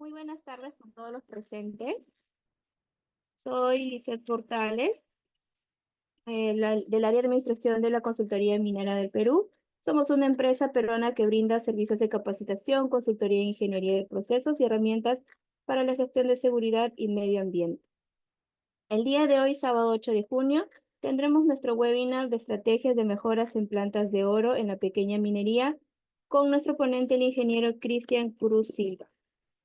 Muy buenas tardes con todos los presentes. Soy Lizeth Portales, del área de administración de la Consultoría Minera del Perú. Somos una empresa peruana que brinda servicios de capacitación, consultoría e ingeniería de procesos y herramientas para la gestión de seguridad y medio ambiente. El día de hoy, sábado 8 de junio, tendremos nuestro webinar de estrategias de mejoras en plantas de oro en la pequeña minería con nuestro ponente, el ingeniero Cristian Cruz Silva.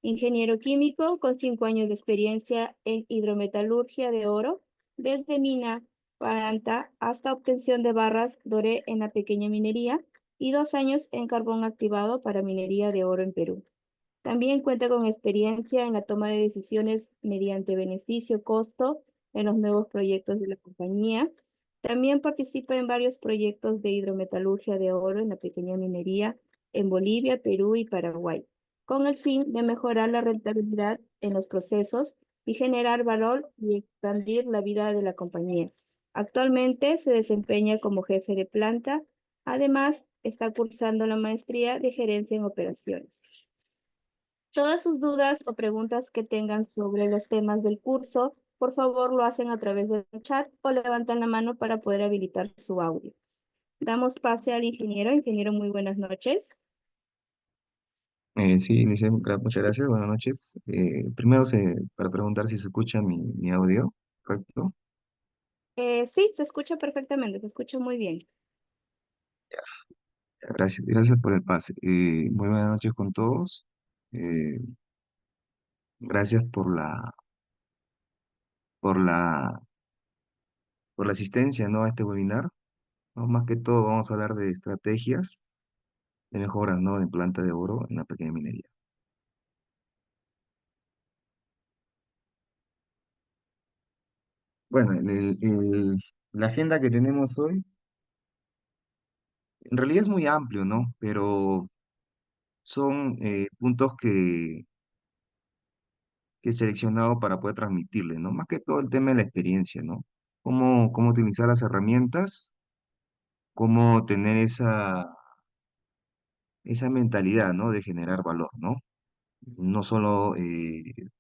Ingeniero químico con 5 años de experiencia en hidrometalurgia de oro, desde mina, planta hasta obtención de barras doré en la pequeña minería y 2 años en carbón activado para minería de oro en Perú. También cuenta con experiencia en la toma de decisiones mediante beneficio-costo en los nuevos proyectos de la compañía. También participa en varios proyectos de hidrometalurgia de oro en la pequeña minería en Bolivia, Perú y Paraguay, con el fin de mejorar la rentabilidad en los procesos y generar valor y expandir la vida de la compañía. Actualmente se desempeña como jefe de planta. Además, está cursando la maestría de gerencia en operaciones. Todas sus dudas o preguntas que tengan sobre los temas del curso, por favor lo hacen a través del chat o levantan la mano para poder habilitar su audio. Damos pase al ingeniero. Ingeniero, muy buenas noches. Sí, muchas gracias, buenas noches. Primero, para preguntar si se escucha mi audio, ¿correcto? Sí, se escucha perfectamente, se escucha muy bien. Gracias, gracias por el pase. Muy buenas noches con todos. Eh, Gracias por la, por la asistencia, ¿no? A este webinar, ¿no? Más que todo vamos a hablar de estrategias de mejoras, ¿no? De planta de oro en la pequeña minería. Bueno, la agenda que tenemos hoy en realidad es muy amplio, ¿no? Pero son puntos que he seleccionado para poder transmitirle, ¿no? Más que todo el tema de la experiencia, ¿no? Cómo utilizar las herramientas, cómo tener esa mentalidad, ¿no? De generar valor, ¿no? No solo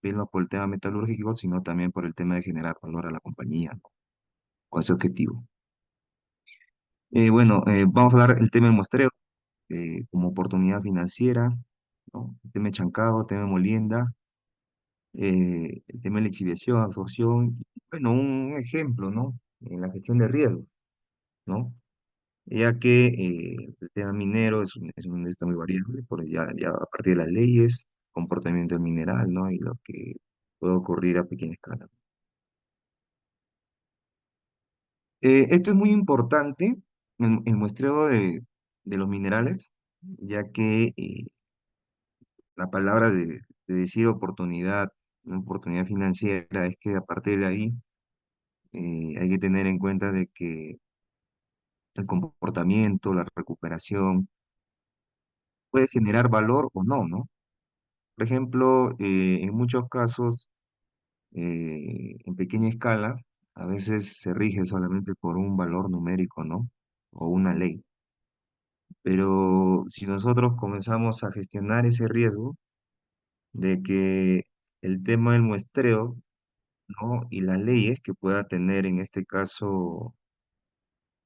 verlo por el tema metalúrgico, sino también por el tema de generar valor a la compañía, ¿no? Con ese objetivo. Bueno, vamos a hablar del tema del muestreo como oportunidad financiera, ¿no? El tema de chancado, el tema de molienda, el tema de la exhibición, absorción, bueno, un ejemplo, ¿no? En la gestión de riesgo, ¿no? Ya que el tema minero es un está muy variable, ya a partir de las leyes, comportamiento del mineral, ¿no? Y lo que puede ocurrir a pequeña escala. Esto es muy importante, el muestreo de los minerales, ya que la palabra de decir oportunidad, una oportunidad financiera, es que a partir de ahí hay que tener en cuenta de que el comportamiento, la recuperación, puede generar valor o no, ¿no? Por ejemplo, en muchos casos, en pequeña escala, a veces se rige solamente por un valor numérico, ¿no? O una ley. Pero si nosotros comenzamos a gestionar ese riesgo de que el tema del muestreo, ¿no? Y las leyes que pueda tener en este caso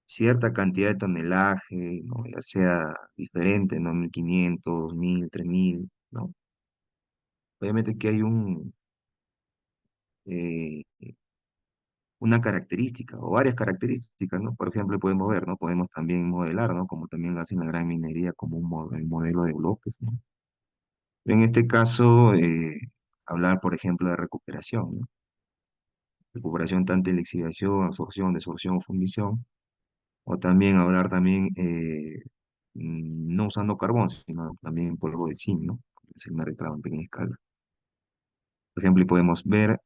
cierta cantidad de tonelaje, ¿no? Ya sea diferente, ¿no? 1500, 1000, 3000, ¿no? Obviamente que hay eh, una característica o varias características, ¿no? Por ejemplo, podemos ver, ¿no? Podemos también modelar, ¿no? Como también lo hacen la gran minería como el modelo de bloques, ¿no? En este caso, hablar, por ejemplo, de recuperación, ¿no? Recuperación tanto en lixiviación, absorción, desorción o fundición, o también hablar también no usando carbón, sino también polvo de zinc, ¿no? Es el reclamo en pequeña escala. Por ejemplo, y podemos ver,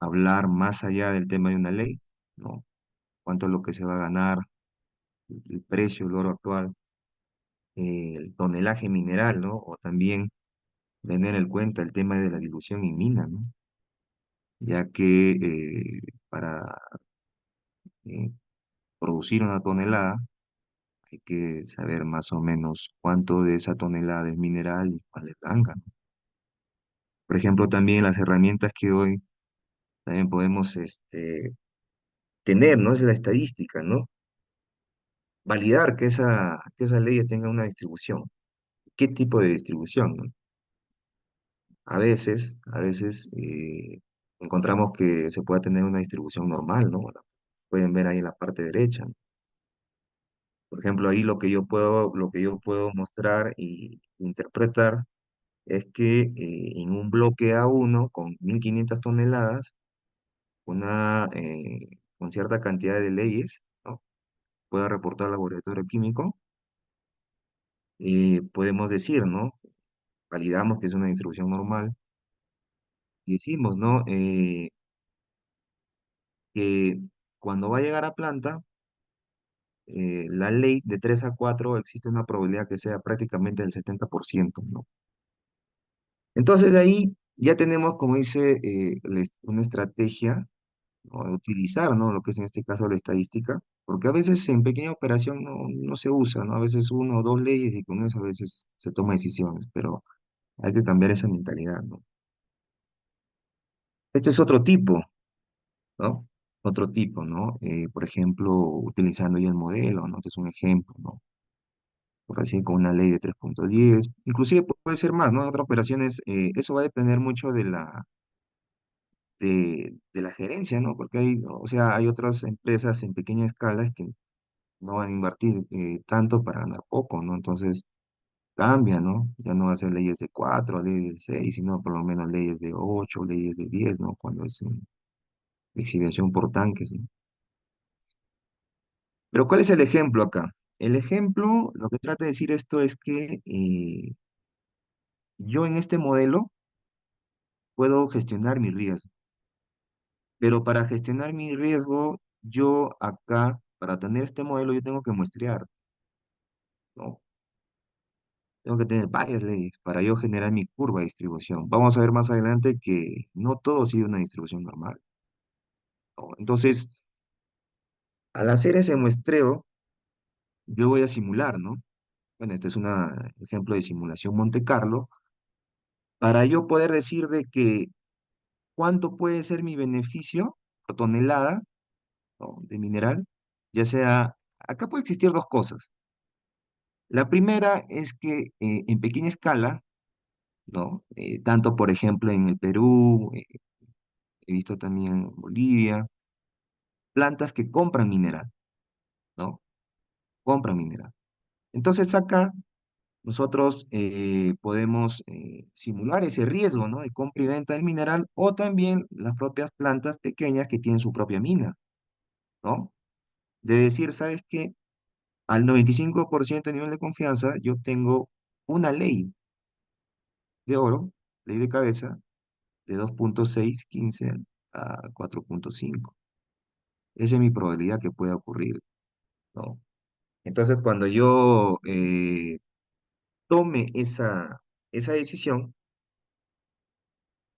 hablar más allá del tema de una ley, ¿no? Cuánto es lo que se va a ganar, el precio, el oro actual, el tonelaje mineral, ¿no? O también tener en cuenta el tema de la dilución en mina, ¿no? Ya que para eh, producir una tonelada hay que saber más o menos cuánto de esa tonelada es mineral y cuál es blanca, ¿no? Por ejemplo, también las herramientas que hoy también podemos tener, ¿no? Es la estadística, ¿no? Validar que esas leyes tengan una distribución. ¿Qué tipo de distribución, no? A veces encontramos que se puede tener una distribución normal, ¿no? Pueden ver ahí en la parte derecha, ¿no? Por ejemplo, ahí lo que yo puedo mostrar y interpretar es que en un bloque A1 con 1.500 toneladas, con cierta cantidad de leyes, ¿no? Pueda reportar al laboratorio químico, podemos decir, ¿no? Validamos que es una distribución normal y decimos, ¿no? Que cuando va a llegar a planta, la ley de 3 a 4 existe una probabilidad que sea prácticamente del 70%, ¿no? Entonces de ahí ya tenemos, como dice, una estrategia, ¿no? De utilizar, ¿no? Lo que es en este caso la estadística, porque a veces en pequeña operación no se usa, ¿no? A veces uno o dos leyes y con eso a veces se toma decisiones, pero hay que cambiar esa mentalidad, ¿no? Este es otro tipo, ¿no? Otro tipo, ¿no? Por ejemplo, utilizando ya el modelo, ¿no? Este es un ejemplo, ¿no? Por decir, con una ley de 3.10 inclusive puede ser más, ¿no? En otras operaciones, eso va a depender mucho de la gerencia, ¿no? Porque o sea, hay otras empresas en pequeña escala que no van a invertir tanto para ganar poco, ¿no? Entonces, cambia, ¿no? Ya no va a ser leyes de 4 leyes de 6 sino por lo menos leyes de 8 leyes de 10, ¿no? Cuando es en exhibición por tanques, ¿no? Pero ¿cuál es el ejemplo acá? El ejemplo, lo que trata de decir esto es que yo en este modelo puedo gestionar mi riesgo, pero para gestionar mi riesgo, yo acá, para tener este modelo, yo tengo que muestrear, ¿no? Tengo que tener varias leyes para yo generar mi curva de distribución. Vamos a ver más adelante que no todo sigue una distribución normal, ¿no? Entonces, al hacer ese muestreo, yo voy a simular, ¿no? Bueno, este es un ejemplo de simulación Monte Carlo, para yo poder decir de que cuánto puede ser mi beneficio por tonelada, ¿no? De mineral, ya sea, acá puede existir dos cosas. La primera es que en pequeña escala, ¿no? Tanto, por ejemplo, en el Perú, he visto también en Bolivia, plantas que compran mineral, ¿no? Compran mineral. Entonces acá nosotros podemos simular ese riesgo, ¿no? De compra y venta del mineral o también las propias plantas pequeñas que tienen su propia mina, ¿no? De decir, ¿sabes qué? Al 95% de nivel de confianza, yo tengo una ley de oro, ley de cabeza, de 2.615 a 4.5. Esa es mi probabilidad que pueda ocurrir, ¿no? Entonces, cuando yo tome esa decisión,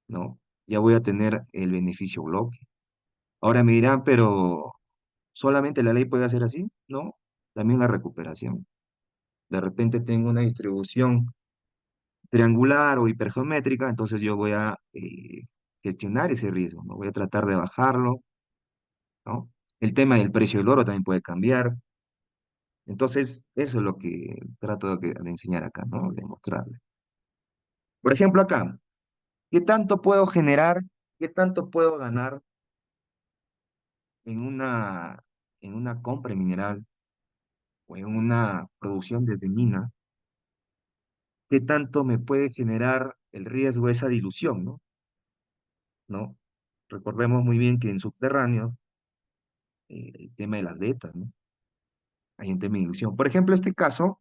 ¿no? Ya voy a tener el beneficio bloque. Ahora me dirán, pero ¿solamente la ley puede hacer así? No, también la recuperación. De repente tengo una distribución triangular o hipergeométrica, entonces yo voy a gestionar ese riesgo, ¿no? Voy a tratar de bajarlo, ¿no? El tema del precio del oro también puede cambiar. Entonces, eso es lo que trato de enseñar acá, ¿no? De mostrarle. Por ejemplo, acá, ¿qué tanto puedo generar? ¿Qué tanto puedo ganar en una compra mineral o en una producción desde mina? ¿Qué tanto me puede generar el riesgo de esa dilución, ¿no? ¿No? Recordemos muy bien que en subterráneo, el tema de las vetas, ¿no? Hay un tema de dilución. Por ejemplo, este caso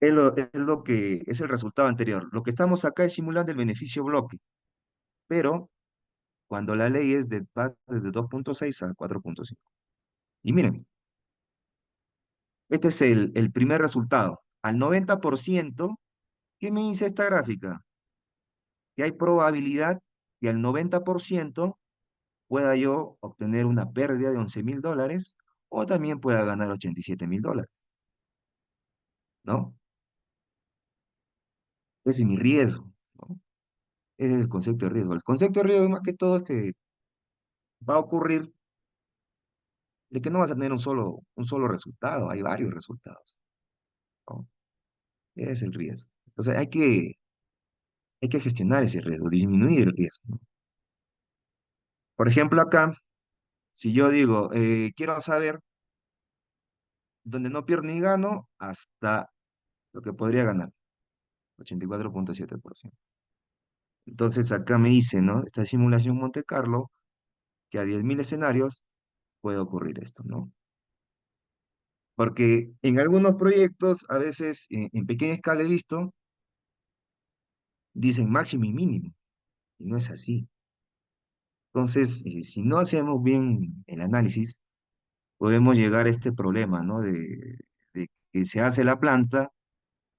es lo que es el resultado anterior. Lo que estamos acá es simulando el beneficio bloque, pero cuando la ley va desde 2.6 a 4.5. Y miren, este es el primer resultado. Al 90%, ¿qué me dice esta gráfica? Que hay probabilidad que al 90% pueda yo obtener una pérdida de $11.000 o también pueda ganar $87.000, ¿no? Ese es mi riesgo, ¿no? Ese es el concepto de riesgo. El concepto de riesgo más que todo es que va a ocurrir de que no vas a tener un solo resultado, hay varios resultados, ¿no? Ese es el riesgo. Entonces hay que gestionar ese riesgo, disminuir el riesgo, ¿no? Por ejemplo, acá, si yo digo, quiero saber dónde no pierdo ni gano hasta lo que podría ganar, 84,7%. Entonces acá me dice, ¿no? Esta simulación Monte Carlo, que a 10.000 escenarios puede ocurrir esto, ¿no? Porque en algunos proyectos, a veces en pequeña escala he visto, dicen máximo y mínimo, y no es así. Entonces, si no hacemos bien el análisis, podemos llegar a este problema, ¿no? De que se hace la planta,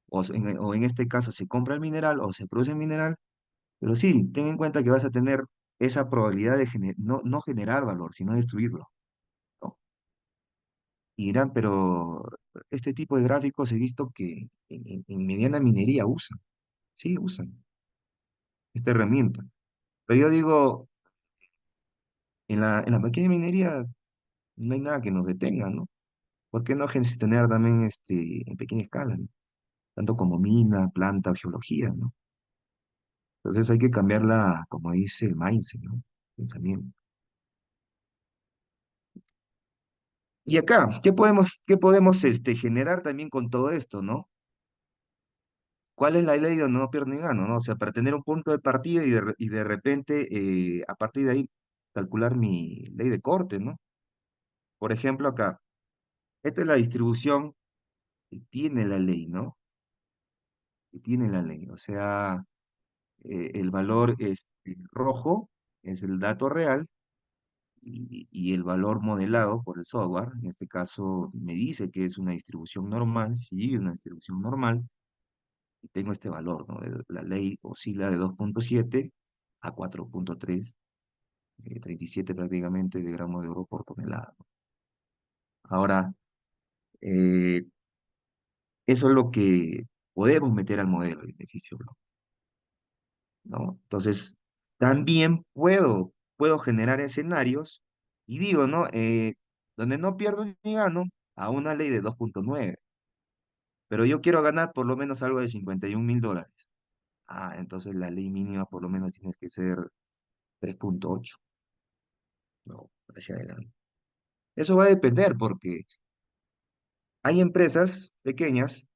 o en este caso se compra el mineral o se produce el mineral, pero sí, ten en cuenta que vas a tener esa probabilidad de no generar valor, sino destruirlo, ¿no? Y dirán, pero este tipo de gráficos he visto que en mediana minería usan, sí, usan esta herramienta. Pero yo digo, en la pequeña minería no hay nada que nos detenga, ¿no? ¿Por qué no gestionar también en pequeña escala, ¿no? Tanto como mina, planta o geología, ¿no? Entonces hay que cambiarla, como dice el mindset, ¿no? Pensamiento. Y acá, qué podemos generar también con todo esto, ¿no? ¿Cuál es la ley de no pierdo ni gano, ¿no? O sea, para tener un punto de partida y de repente, a partir de ahí, calcular mi ley de corte, ¿no? Por ejemplo, acá, esta es la distribución que tiene la ley, ¿no? Que tiene la ley. O sea, el valor rojo es el dato real y el valor modelado por el software, en este caso me dice que es una distribución normal, sí, una distribución normal, y tengo este valor, ¿no? La ley oscila de 2,7 a 4,3, 37 prácticamente de gramos de oro por tonelada, ¿no? Ahora, eh, eso es lo que podemos meter al modelo de beneficio, ¿no? Entonces, también puedo generar escenarios y digo, ¿no? Donde no pierdo ni gano a una ley de 2,9, pero yo quiero ganar por lo menos algo de 51.000 dólares. Ah, entonces la ley mínima por lo menos tiene que ser 3,8, ¿no? Hacia adelante. Eso va a depender porque hay empresas pequeñas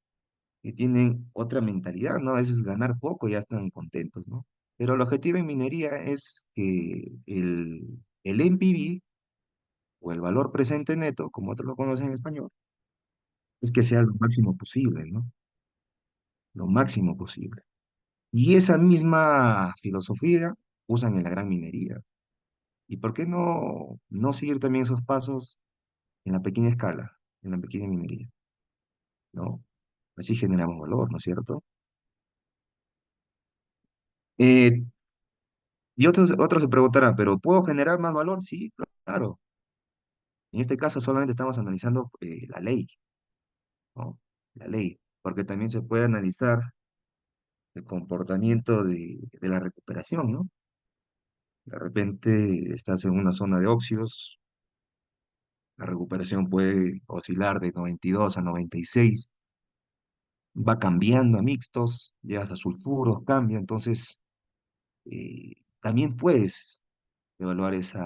que tienen otra mentalidad, ¿no? A veces ganar poco y ya están contentos, ¿no? Pero el objetivo en minería es que el NPV o el valor presente neto, como otros lo conocen en español, es que sea lo máximo posible, ¿no? Lo máximo posible. Y esa misma filosofía usan en la gran minería. ¿Y por qué no seguir también esos pasos en la pequeña escala, en la pequeña minería, ¿no? Así generamos valor, ¿no es cierto? Eh, y otros se preguntarán, ¿pero puedo generar más valor? Sí, claro. En este caso solamente estamos analizando la ley, ¿no? La ley, porque también se puede analizar el comportamiento de la recuperación, ¿no? De repente estás en una zona de óxidos, la recuperación puede oscilar de 92 a 96, va cambiando a mixtos, llegas a sulfuros, cambia, entonces también puedes evaluar ese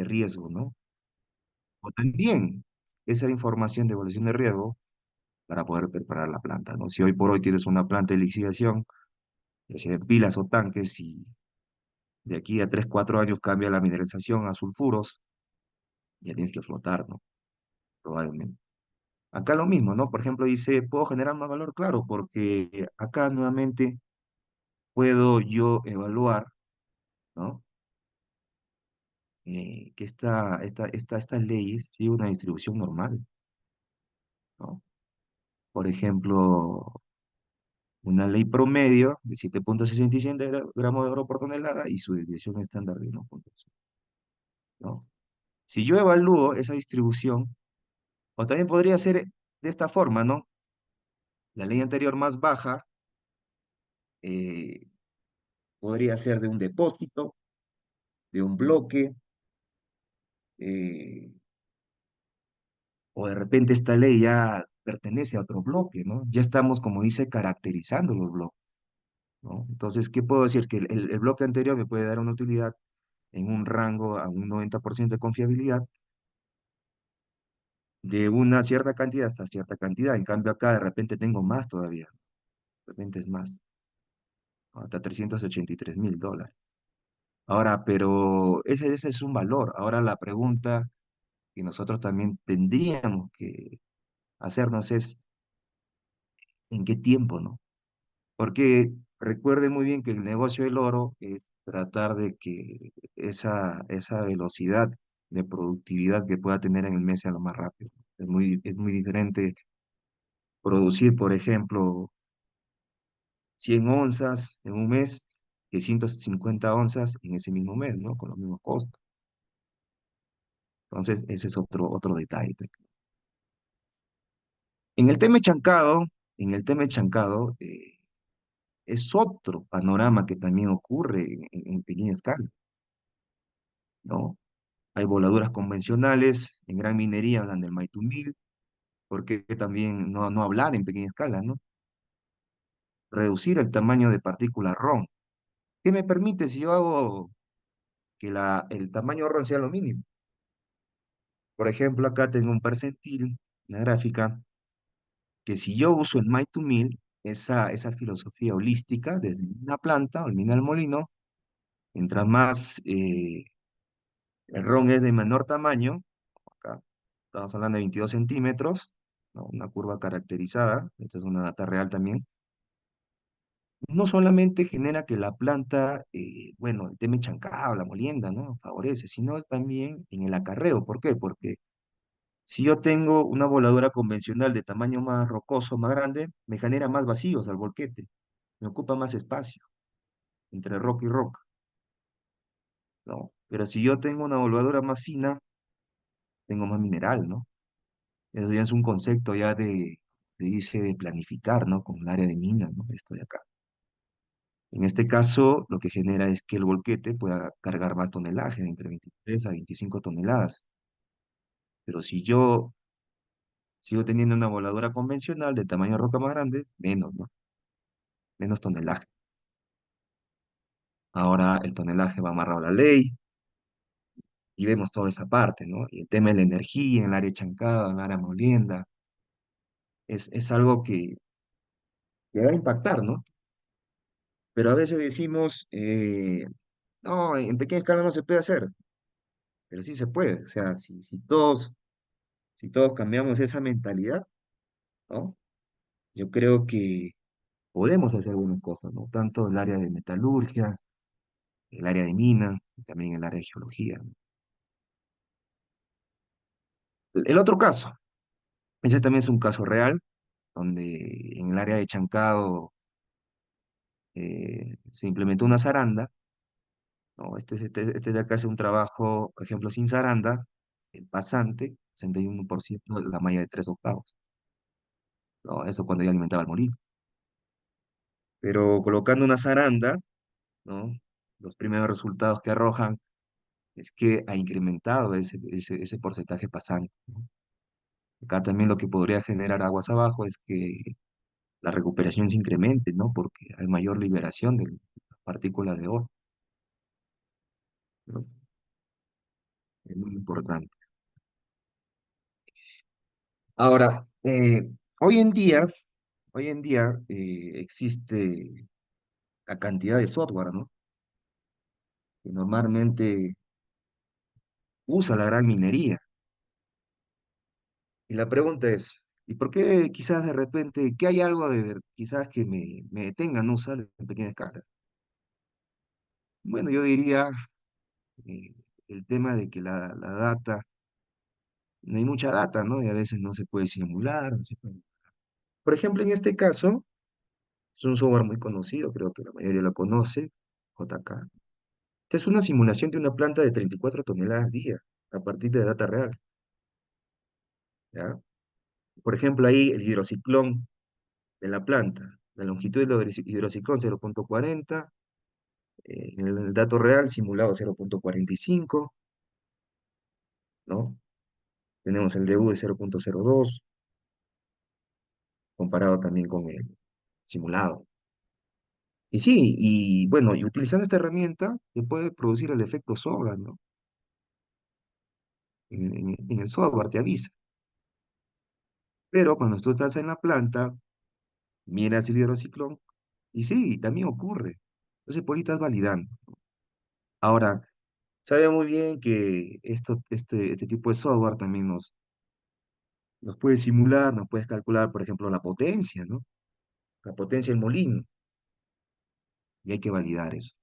riesgo, ¿no? O también esa información de evaluación de riesgo para poder preparar la planta, ¿no? Si hoy por hoy tienes una planta de lixiviación, ya sea en pilas o tanques, y de aquí a 3 4 años cambia la mineralización a sulfuros, ya tienes que flotar, ¿no? Probablemente. Acá lo mismo, ¿no? Por ejemplo, dice, ¿puedo generar más valor? Claro, porque acá nuevamente puedo yo evaluar, ¿no? Que estas leyes siguen una distribución normal, ¿no? Por ejemplo, una ley promedio de 7,67 gramos de oro por tonelada y su desviación estándar de 1,5, ¿no? Si yo evalúo esa distribución, o también podría ser de esta forma, ¿no? La ley anterior más baja eh, podría ser de un depósito, de un bloque, eh, o de repente esta ley ya pertenece a otro bloque, ¿no? Ya estamos, como dice, caracterizando los bloques, ¿no? Entonces, ¿qué puedo decir? Que el bloque anterior me puede dar una utilidad en un rango a un 90% de confiabilidad de una cierta cantidad hasta cierta cantidad. En cambio, acá de repente tengo más todavía, de repente es más, hasta $383.000. Ahora, pero ese es un valor. Ahora la pregunta que nosotros también tendríamos que hacernos es, ¿en qué tiempo, no? Porque recuerde muy bien que el negocio del oro es tratar de que esa velocidad de productividad que pueda tener en el mes sea lo más rápido. Es muy diferente producir, por ejemplo, 100 onzas en un mes que 150 onzas en ese mismo mes, ¿no? Con los mismos costos. Entonces, ese es otro detalle. En el tema chancado, en el tema chancado, es otro panorama que también ocurre en pequeña escala, ¿no? Hay voladuras convencionales, en gran minería hablan del Maitumil, ¿por qué también no hablar en pequeña escala, ¿no? Reducir el tamaño de partículas RON. ¿Qué me permite si yo hago que el tamaño RON sea lo mínimo? Por ejemplo, acá tengo un percentil, una gráfica, que si yo uso el Maitumil, esa filosofía holística, desde una planta o el mineral molino, mientras más el RON es de menor tamaño, acá estamos hablando de 22 centímetros, ¿no? Una curva caracterizada, esta es una data real también, no solamente genera que la planta, bueno, el tema chancado, la molienda, ¿no? Favorece, sino también en el acarreo. ¿Por qué? Porque si yo tengo una voladura convencional de tamaño más rocoso, más grande, me genera más vacíos al volquete, me ocupa más espacio entre roca y roca, ¿no? Pero si yo tengo una voladura más fina, tengo más mineral, ¿no? Eso ya es un concepto ya dice de planificar, ¿no? Con el área de mina, ¿no? Esto de acá. En este caso, lo que genera es que el volquete pueda cargar más tonelaje, de entre 23 a 25 toneladas. Pero si yo sigo teniendo una voladura convencional de tamaño roca más grande, menos, ¿no? Menos tonelaje. Ahora el tonelaje va amarrado a la ley y vemos toda esa parte, ¿no? Y el tema de la energía en el área chancada, en el área molienda, es algo que va a impactar, ¿no? Pero a veces decimos, no, en pequeña escala no se puede hacer, pero sí se puede. O sea, si todos cambiamos esa mentalidad, ¿no? Yo creo que podemos hacer algunas cosas, ¿no? Tanto el área de metalurgia, el área de mina, y también el área de geología, ¿no? El otro caso, ese también es un caso real, donde en el área de Chancado se implementó una zaranda, ¿no? Este de acá hace un trabajo, por ejemplo, sin zaranda, el pasante, 61% de la malla de 3/8, ¿no? Eso cuando ya alimentaba el molino. Pero colocando una zaranda, ¿no? Los primeros resultados que arrojan es que ha incrementado ese porcentaje pasante, ¿no? Acá también lo que podría generar aguas abajo es que la recuperación se incremente, ¿no? Porque hay mayor liberación de partículas de oro, ¿no? Es muy importante. Ahora, hoy en día existe la cantidad de software, ¿no? Que normalmente usa la gran minería. Y la pregunta es, ¿y por qué quizás de repente, qué hay algo de quizás que me detenga a no usar en pequeña escala? Bueno, yo diría eh, el tema de que la data, no hay mucha data, ¿no? Y a veces no se puede simular, no se puede. Por ejemplo, en este caso, es un software muy conocido, creo que la mayoría lo conoce, JK. Esta es una simulación de una planta de 34 toneladas día, a partir de data real, ¿ya? Por ejemplo, ahí el hidrociclón de la planta. La longitud del hidrociclón 0,40, el dato real simulado 0,45, ¿no? Tenemos el DU de 0,02, comparado también con el simulado. Y sí, y bueno, y utilizando esta herramienta, se puede producir el efecto soga, ¿no? En el software te avisa. Pero cuando tú estás en la planta, miras el hidrociclón, y sí, también ocurre. Entonces, por ahí estás validando. Ahora, sabe muy bien que este tipo de software también nos puede simular, nos puede calcular, por ejemplo, la potencia, ¿no? La potencia del molino, y hay que validar eso.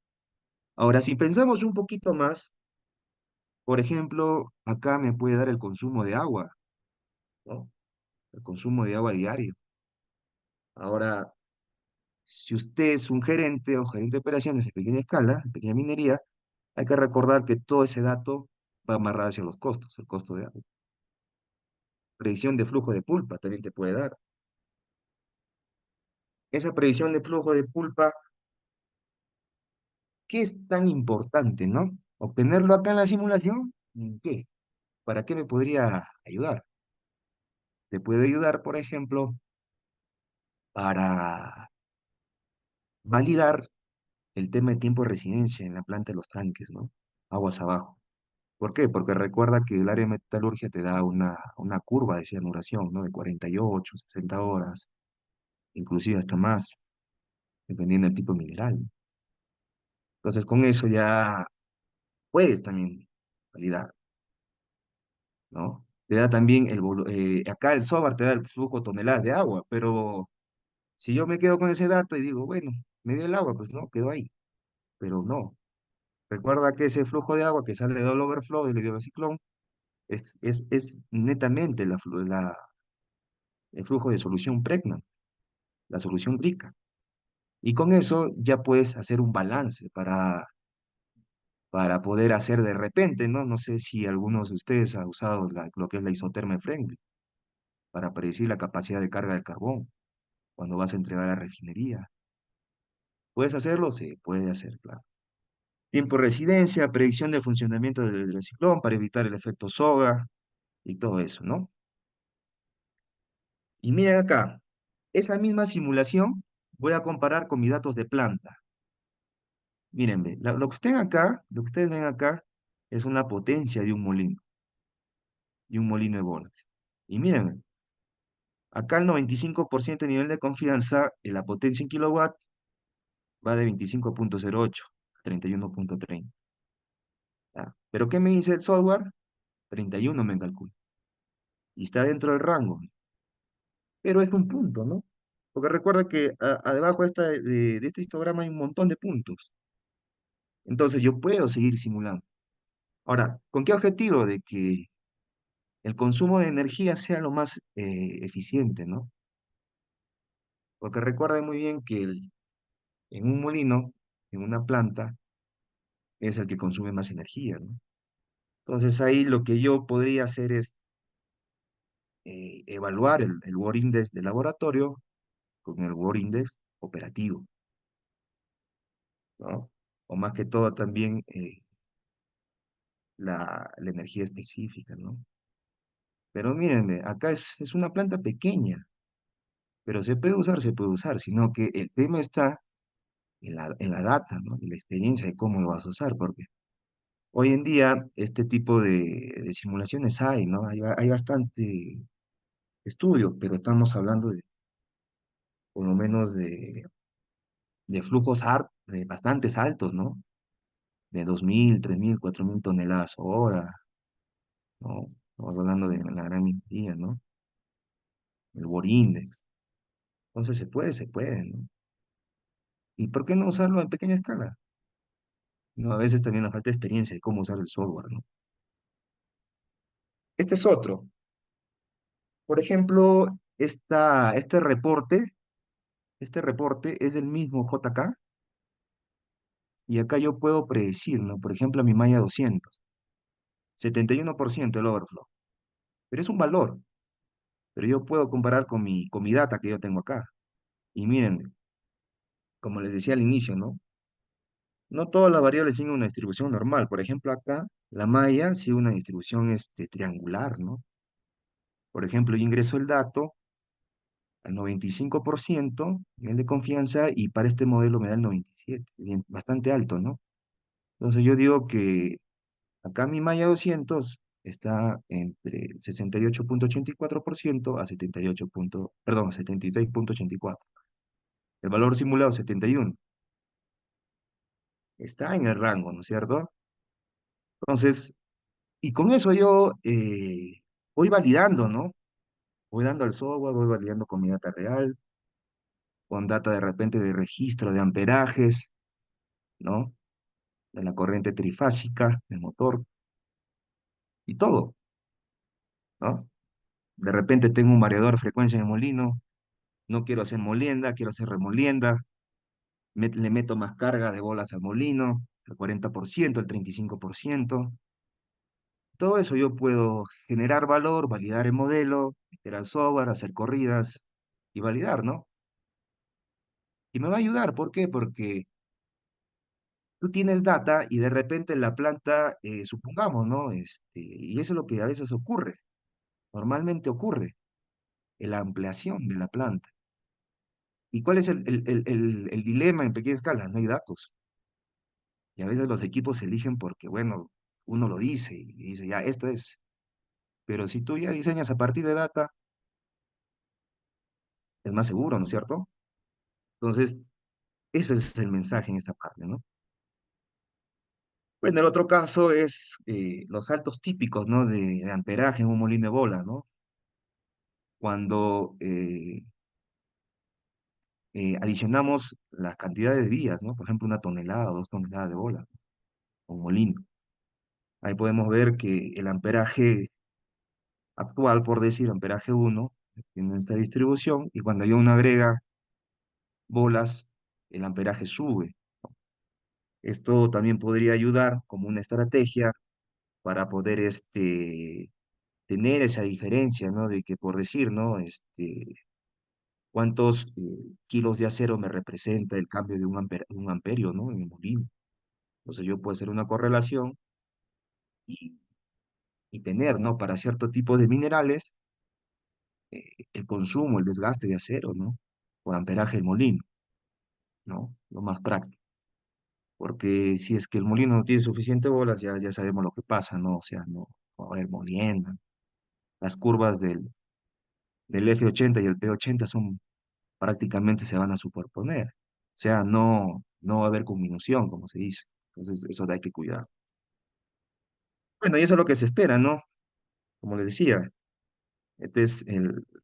Ahora, si pensamos un poquito más, por ejemplo, acá me puede dar el consumo de agua, ¿no? El consumo de agua diario. Ahora, si usted es un gerente o gerente de operaciones de pequeña escala, de pequeña minería, hay que recordar que todo ese dato va amarrado hacia los costos, el costo de agua. Predicción de flujo de pulpa también te puede dar. Esa predicción de flujo de pulpa, ¿qué es tan importante, no? Obtenerlo acá en la simulación, ¿qué? ¿Para qué me podría ayudar? Te puede ayudar, por ejemplo, para validar el tema de tiempo de residencia en la planta de los tanques, ¿no? Aguas abajo. ¿Por qué? Porque recuerda que el área de metalurgia te da una curva de cianuración, ¿no? De 48, 60 horas, inclusive hasta más, dependiendo del tipo de mineral. Entonces, con eso ya puedes también validar, ¿no? Te da también acá el software te da el flujo de toneladas de agua, pero si yo me quedo con ese dato y digo, bueno, me dio el agua, pues no, quedó ahí, pero no. Recuerda que ese flujo de agua que sale del overflow del hidrociclón es netamente el flujo de solución Pregnan, la solución rica. Y con eso ya puedes hacer un balance para poder hacer de repente, ¿no? No sé si algunos de ustedes ha usado lo que es la isoterma Friendly para predecir la capacidad de carga del carbón cuando vas a entregar a la refinería. ¿Puedes hacerlo? Sí, puede hacer, claro. Tiempo de residencia, predicción del funcionamiento del hidrociclón para evitar el efecto soga y todo eso, ¿no? Y miren acá, esa misma simulación voy a comparar con mis datos de planta. Miren, ve, lo que lo que ustedes ven acá es una potencia de un molino de bolas. Y miren, acá el 95% de nivel de confianza en la potencia en kilowatt va de 25,08 a 31,30. ¿Ya? Pero ¿qué me dice el software? 31 me calcula. Y está dentro del rango. Pero es un punto, ¿no? Porque recuerda que debajo de este histograma hay un montón de puntos. Entonces yo puedo seguir simulando. Ahora, ¿con qué objetivo? De que el consumo de energía sea lo más eficiente, ¿no? Porque recuerden muy bien que en un molino, en una planta, es el que consume más energía, ¿no? Entonces ahí lo que yo podría hacer es evaluar el Work Index de laboratorio con el Work Index operativo, ¿no? O más que todo también la energía específica, ¿no? Pero mírenme, acá es una planta pequeña, pero se puede usar, sino que el tema está en la data, ¿no? En la experiencia de cómo lo vas a usar, porque hoy en día este tipo de simulaciones hay, ¿no? Hay bastante estudios, pero estamos hablando de, por lo menos, de flujos bastantes altos, ¿no? De 2.000, 3.000, 4.000 toneladas hora, ¿no? Estamos hablando de la gran minería, ¿no? El Work Index. Entonces se puede, ¿no? ¿Y por qué no usarlo en pequeña escala? No, a veces también nos falta experiencia de cómo usar el software, ¿no? Este es otro. Por ejemplo, este reporte es del mismo JK y acá yo puedo predecir, ¿no? Por ejemplo, mi malla 200, 71% el overflow. Pero es un valor, pero yo puedo comparar con mi data que yo tengo acá. Y miren, como les decía al inicio, ¿no? No todas las variables siguen una distribución normal. Por ejemplo, acá la malla sigue una distribución triangular, ¿no? Por ejemplo, yo ingreso el dato al 95% nivel de confianza y para este modelo me da el 97%, bien, bastante alto, ¿no? Entonces yo digo que acá mi malla 200 está entre 68,84% a 78 perdón, 76,84. El valor simulado 71. Está en el rango, ¿no es cierto? Entonces, y con eso yo voy validando, ¿no? Voy dando al software, voy validando con mi data real, con data de repente de registro de amperajes, ¿no? De la corriente trifásica del motor y todo, ¿no? De repente tengo un variador de frecuencia en el molino, no quiero hacer molienda, quiero hacer remolienda, le meto más carga de bolas al molino, el 40%, el 35%. Todo eso yo puedo generar valor, validar el modelo, meter al software, hacer corridas y validar, ¿no? Y me va a ayudar, ¿por qué? Porque tú tienes data y de repente la planta, supongamos, ¿no? Y eso es lo que a veces ocurre, normalmente ocurre, la ampliación de la planta. ¿Y cuál es el dilema en pequeña escala? No hay datos. Y a veces los equipos se eligen porque, bueno, uno lo dice y dice, ya, esto es. Pero si tú ya diseñas a partir de data, es más seguro, ¿no es cierto? Entonces, ese es el mensaje en esta parte, ¿no? Bueno, el otro caso es los saltos típicos, ¿no? De amperaje en un molino de bola, ¿no? Cuando adicionamos las cantidades de vías, ¿no? Por ejemplo, 1 tonelada o 2 toneladas de bola, un molino. Ahí podemos ver que el amperaje actual, por decir, amperaje 1, tiene esta distribución, y cuando yo uno agrega bolas, el amperaje sube. Esto también podría ayudar como una estrategia para poder tener esa diferencia, ¿no? De que por decir, ¿no? Cuántos kilos de acero me representa el cambio de un amperio, ¿no? En el molino. Entonces yo puedo hacer una correlación y, y tener, ¿no? Para cierto tipo de minerales, el consumo, el desgaste de acero, ¿no? Por amperaje del molino, ¿no? Lo más práctico. Porque si es que el molino no tiene suficiente bolas, ya sabemos lo que pasa, ¿no? O sea, no va a haber molienda. Las curvas del F80 y el P80 son prácticamente se van a superponer. O sea, no va a haber combinación, como se dice. Entonces, eso hay que cuidar. Bueno, y eso es lo que se espera, ¿no? Como les decía, esta es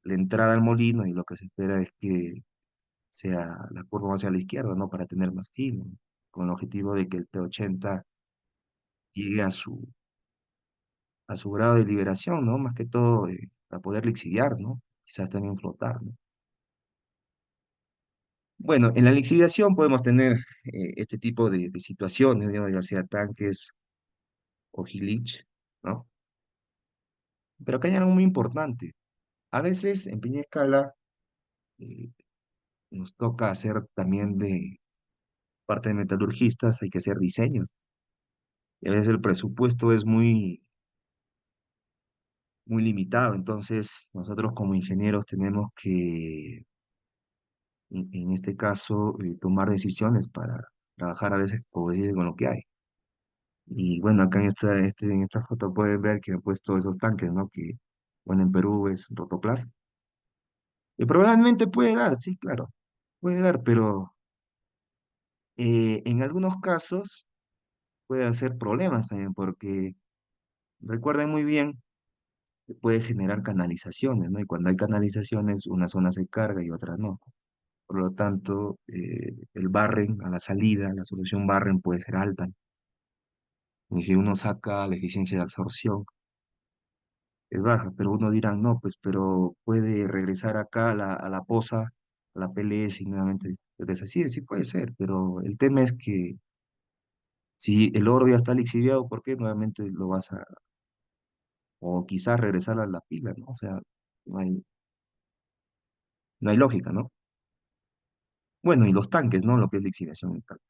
la entrada al molino y lo que se espera es que sea la curva hacia la izquierda, ¿no? Para tener más filo, con el objetivo de que el P80 llegue a su grado de liberación, ¿no? Más que todo para poder lixiviar, ¿no? Quizás también flotar, ¿no? Bueno, en la lixiviación podemos tener este tipo de situaciones, ¿no? Ya sea tanques o Hilich, ¿no? Pero acá hay algo muy importante. A veces en pequeña escala eh, nos toca hacer también de parte de metalurgistas, hay que hacer diseños. Y a veces el presupuesto es muy limitado. Entonces, nosotros como ingenieros tenemos que, en este caso, tomar decisiones para trabajar a veces, como decir, con lo que hay. Y bueno, acá en esta foto pueden ver que he puesto esos tanques, ¿no? Que, bueno, en Perú es Rotoplas. Y probablemente puede dar, sí, claro, puede dar, pero en algunos casos puede hacer problemas también, porque recuerden muy bien que puede generar canalizaciones, ¿no? Y cuando hay canalizaciones, una zona se carga y otra no. Por lo tanto, el barren a la salida, la solución barren puede ser alta. Y si uno saca la eficiencia de absorción, es baja, pero uno dirá, no, pues, pero puede regresar acá a la poza, a la PLS y nuevamente regresa. Sí, sí puede ser, pero el tema es que si el oro ya está lixiviado, ¿por qué nuevamente lo vas o quizás regresar a la pila, ¿no? O sea, no hay lógica, ¿no? Bueno, y los tanques, ¿no? Lo que es lixiviación en tanque.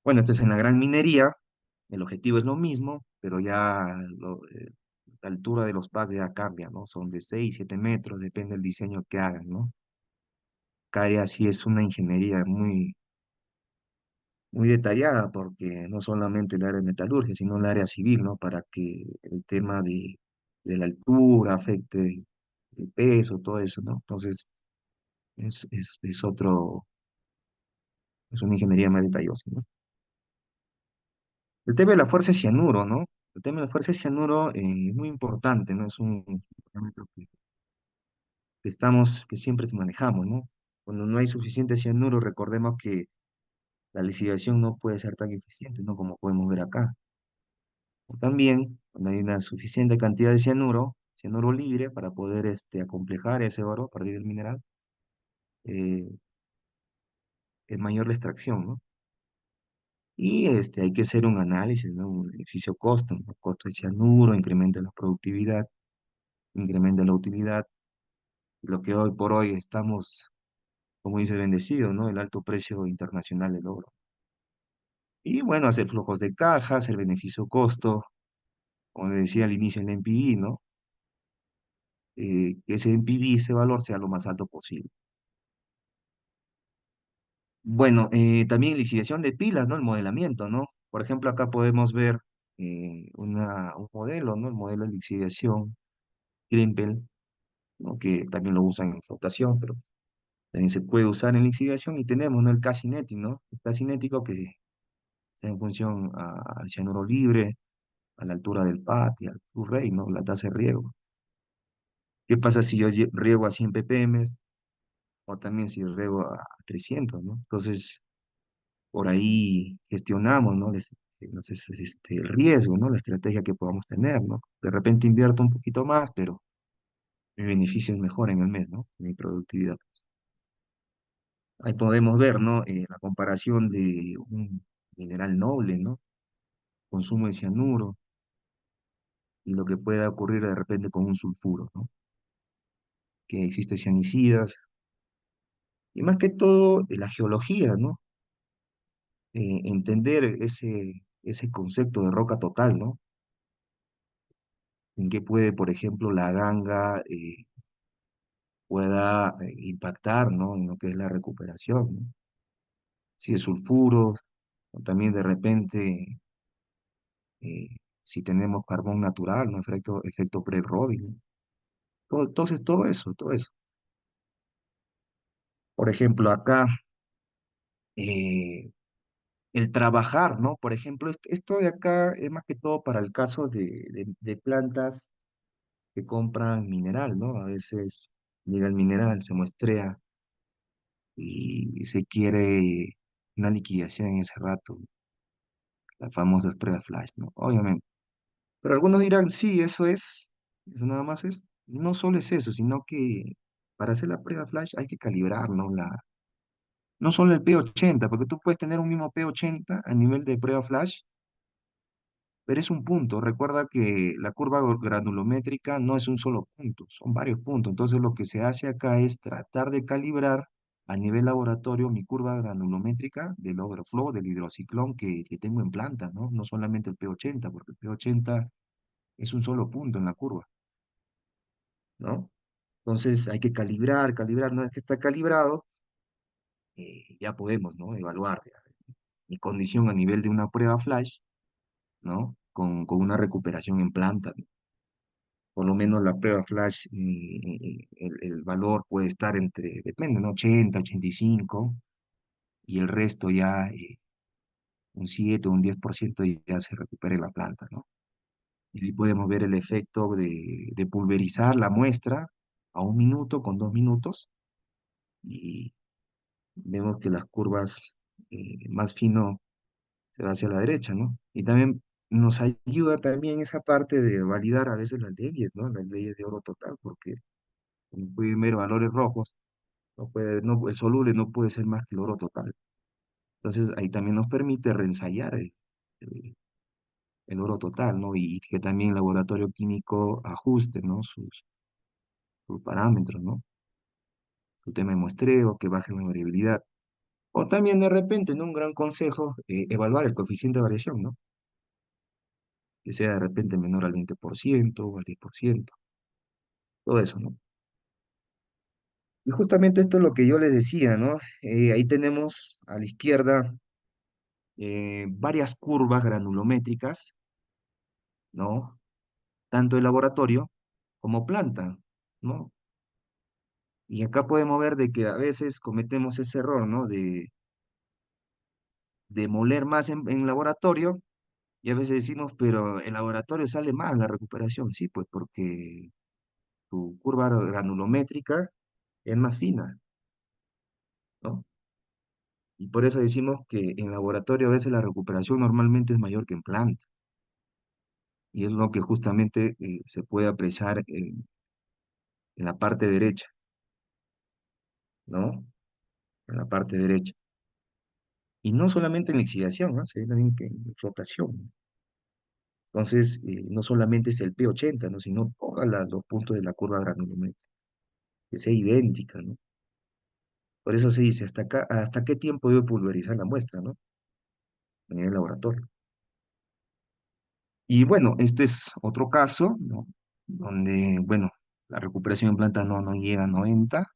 Bueno, esto es en la gran minería, el objetivo es lo mismo, pero ya la altura de los packs ya cambia, ¿no? Son de 6 7 metros, depende del diseño que hagan, ¿no? Acá ya sí es una ingeniería muy detallada, porque no solamente el área de metalurgia, sino el área civil, ¿no? Para que el tema de la altura afecte el peso, todo eso, ¿no? Entonces, es es una ingeniería más detallosa, ¿no? El tema de la fuerza de cianuro, ¿no? El tema de la fuerza de cianuro es muy importante, ¿no? Es un parámetro que siempre manejamos, ¿no? Cuando no hay suficiente cianuro, recordemos que la licidación no puede ser tan eficiente, ¿no? Como podemos ver acá. O también, cuando hay una suficiente cantidad de cianuro libre para poder acomplejar ese oro a partir del mineral, eh, es mayor la extracción, ¿no? Y hay que hacer un análisis, ¿no? Un beneficio-costo, ¿no? Costo de cianuro, incrementa la productividad, incrementa la utilidad, lo que hoy por hoy estamos, como dice, bendecido, ¿no? El alto precio internacional del oro. Y bueno, hacer flujos de caja, hacer beneficio-costo, como le decía al inicio el NPV, ¿no? Que ese NPV, ese valor sea lo más alto posible. Bueno, también lixiviación de pilas, ¿no? El modelamiento, ¿no? Por ejemplo, acá podemos ver un modelo, ¿no? El modelo de lixiviación Grimple, ¿no? Que también lo usan en flotación, pero también se puede usar en lixiviación y tenemos, ¿no? El Cassinetti, ¿no? El Cassinético que está en función al cianuro libre, a la altura del PAT y al flow rate, ¿no? La tasa de riego. ¿Qué pasa si yo riego a 100 ppm o también si riego a 300, ¿no? Entonces, por ahí gestionamos, ¿no? Entonces, el riesgo, ¿no? La estrategia que podamos tener, ¿no? De repente invierto un poquito más, pero mi beneficio es mejor en el mes, ¿no? Mi productividad. Ahí podemos ver, ¿no? La comparación de un mineral noble, ¿no? Consumo de cianuro y lo que pueda ocurrir de repente con un sulfuro, ¿no? Que existe cianicidas y más que todo la geología, ¿no? Entender ese concepto de roca total, ¿no? En qué puede, por ejemplo, la ganga pueda impactar, ¿no? En lo que es la recuperación, ¿no? Si es sulfuros, o también de repente, eh, si tenemos carbón natural, ¿no? Efecto pre-Robbing, ¿no? Entonces, todo eso. Por ejemplo, acá, eh, el trabajar, ¿no? Por ejemplo, esto de acá es más que todo para el caso de plantas que compran mineral, ¿no? A veces llega el mineral, se muestrea y se quiere una liquidación en ese rato, las famosas pruebas flash, ¿no? Obviamente. Pero algunos dirán, sí, eso nada más es, no solo es eso, sino que para hacer la prueba flash hay que calibrar, ¿no? No solo el P80, porque tú puedes tener un mismo P80 a nivel de prueba flash, pero es un punto. Recuerda que la curva granulométrica no es un solo punto, son varios puntos. Entonces lo que se hace acá es tratar de calibrar a nivel laboratorio mi curva granulométrica del overflow, del hidrociclón que tengo en planta, ¿no? No solamente el P80, porque el P80 es un solo punto en la curva, ¿no? Entonces hay que calibrar, una vez que está calibrado, ya podemos, ¿no? Evaluar mi condición a nivel de una prueba flash, ¿no? Con una recuperación en planta, ¿no? Por lo menos la prueba flash, el valor puede estar entre, depende, ¿no? 80, 85, y el resto ya, un 7 o un 10% ya se recupera en la planta, ¿no? Y ahí podemos ver el efecto de pulverizar la muestra a 1 minuto con 2 minutos, y vemos que las curvas más fino se va hacia la derecha, ¿no? Y también nos ayuda también esa parte de validar a veces las leyes, ¿no? Las leyes de oro total, porque como pueden ver valores rojos, el soluble no puede ser más que el oro total. Entonces ahí también nos permite reensayar el- el oro total, ¿no? Y que también el laboratorio químico ajuste, ¿no? Sus parámetros, ¿no? Su tema de muestreo, que baje la variabilidad. O también de repente, ¿no? Un gran consejo, evaluar el coeficiente de variación, ¿no? Que sea de repente menor al 20% o al 10%, todo eso, ¿no? Y justamente esto es lo que yo les decía, ¿no? Ahí tenemos a la izquierda varias curvas granulométricas, ¿no? Tanto de laboratorio como planta, ¿no? Y acá podemos ver de que a veces cometemos ese error, ¿no? De moler más en laboratorio y a veces decimos, pero en laboratorio sale más la recuperación. Sí, pues porque tu curva granulométrica es más fina, ¿no? Y por eso decimos que en laboratorio a veces la recuperación normalmente es mayor que en planta. Y es lo que justamente se puede apreciar en la parte derecha, ¿no? En la parte derecha. Y no solamente en lixiviación, ¿no? Se ve también que en flotación. Entonces, no solamente es el P80, ¿no? Sino todos los puntos de la curva granulométrica, que sea idéntica, ¿no? Por eso se dice, hasta acá, ¿hasta qué tiempo debe pulverizar la muestra, ¿no? En el laboratorio. Y bueno, este es otro caso, ¿no? Donde, bueno, la recuperación en planta no llega a 90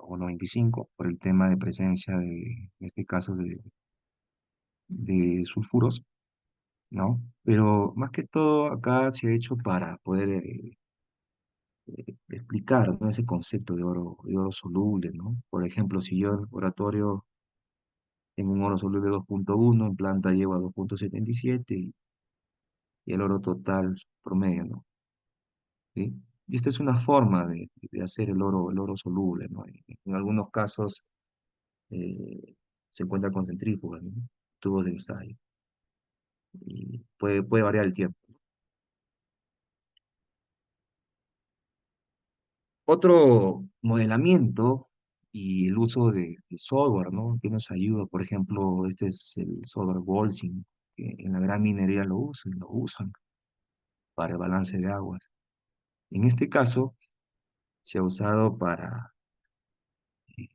o 95 por el tema de presencia en este caso, de sulfuros, ¿no? Pero más que todo acá se ha hecho para poder explicar, ¿no? Ese concepto de oro soluble, ¿no? Por ejemplo, si yo en laboratorio tengo un oro soluble 2,1, en planta llevo a 2,77 y el oro total promedio, ¿no? ¿Sí? Y esta es una forma de hacer el oro soluble, ¿no? En algunos casos eh, se encuentra con centrífugas, ¿no? Tubos de ensayo, y puede variar el tiempo. Otro modelamiento y el uso de software, ¿no? Que nos ayuda, por ejemplo, este es el software Boltzing, que en la gran minería lo usan para el balance de aguas. En este caso, se ha usado para eh,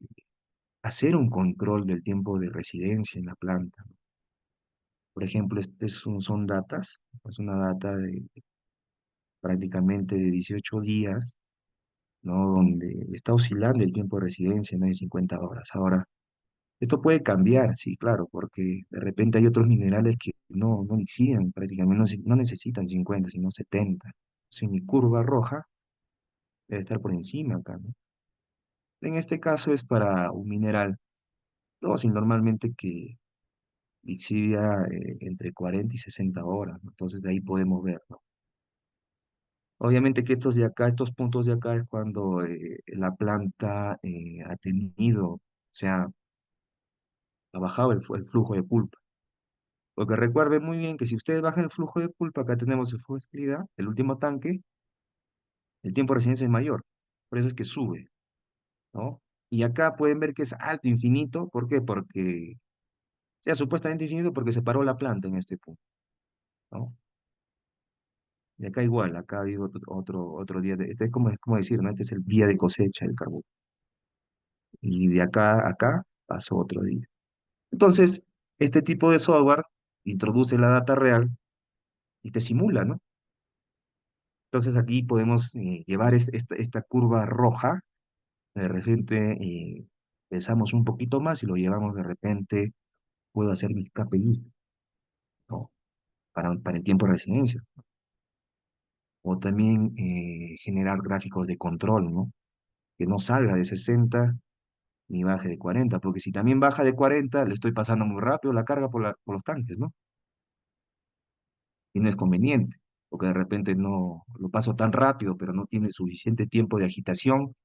hacer un control del tiempo de residencia en la planta. Por ejemplo, son datas, es una data de prácticamente de 18 días, ¿no? Donde está oscilando el tiempo de residencia, ¿no? De 50 horas. Ahora, esto puede cambiar, sí, claro, porque de repente hay otros minerales que no exigen prácticamente, no necesitan 50 sino 70. Si mi curva roja debe estar por encima acá, ¿no? En este caso es para un mineral, no, si normalmente que lixidia entre 40 y 60 horas, ¿no? Entonces de ahí podemos ver, ¿no? Obviamente que estos de acá, estos puntos de acá es cuando la planta ha tenido, o sea, ha bajado el flujo de pulpa. Porque recuerden muy bien que si ustedes bajan el flujo de pulpa, acá tenemos el flujo de salida, el último tanque, el tiempo de residencia es mayor. Por eso es que sube, ¿no? Y acá pueden ver que es alto, infinito. ¿Por qué? Porque, o sea, supuestamente infinito porque se paró la planta en este punto, ¿no? Y acá igual, acá ha habido otro día este es como decir, ¿no? Este es el día de cosecha del carbón. Y de acá a acá pasó otro día. Entonces, este tipo de software introduce la data real y te simula, ¿no? Entonces aquí podemos llevar esta curva roja, de repente pensamos un poquito más y lo llevamos de repente, puedo hacer mis KPI, ¿no? Para el tiempo de residencia. O también generar gráficos de control, ¿no? Que no salga de 60 ni baje de 40, porque si también baja de 40, le estoy pasando muy rápido la carga por los tanques, ¿no? Y no es conveniente, porque de repente no lo paso tan rápido, pero no tiene suficiente tiempo de agitación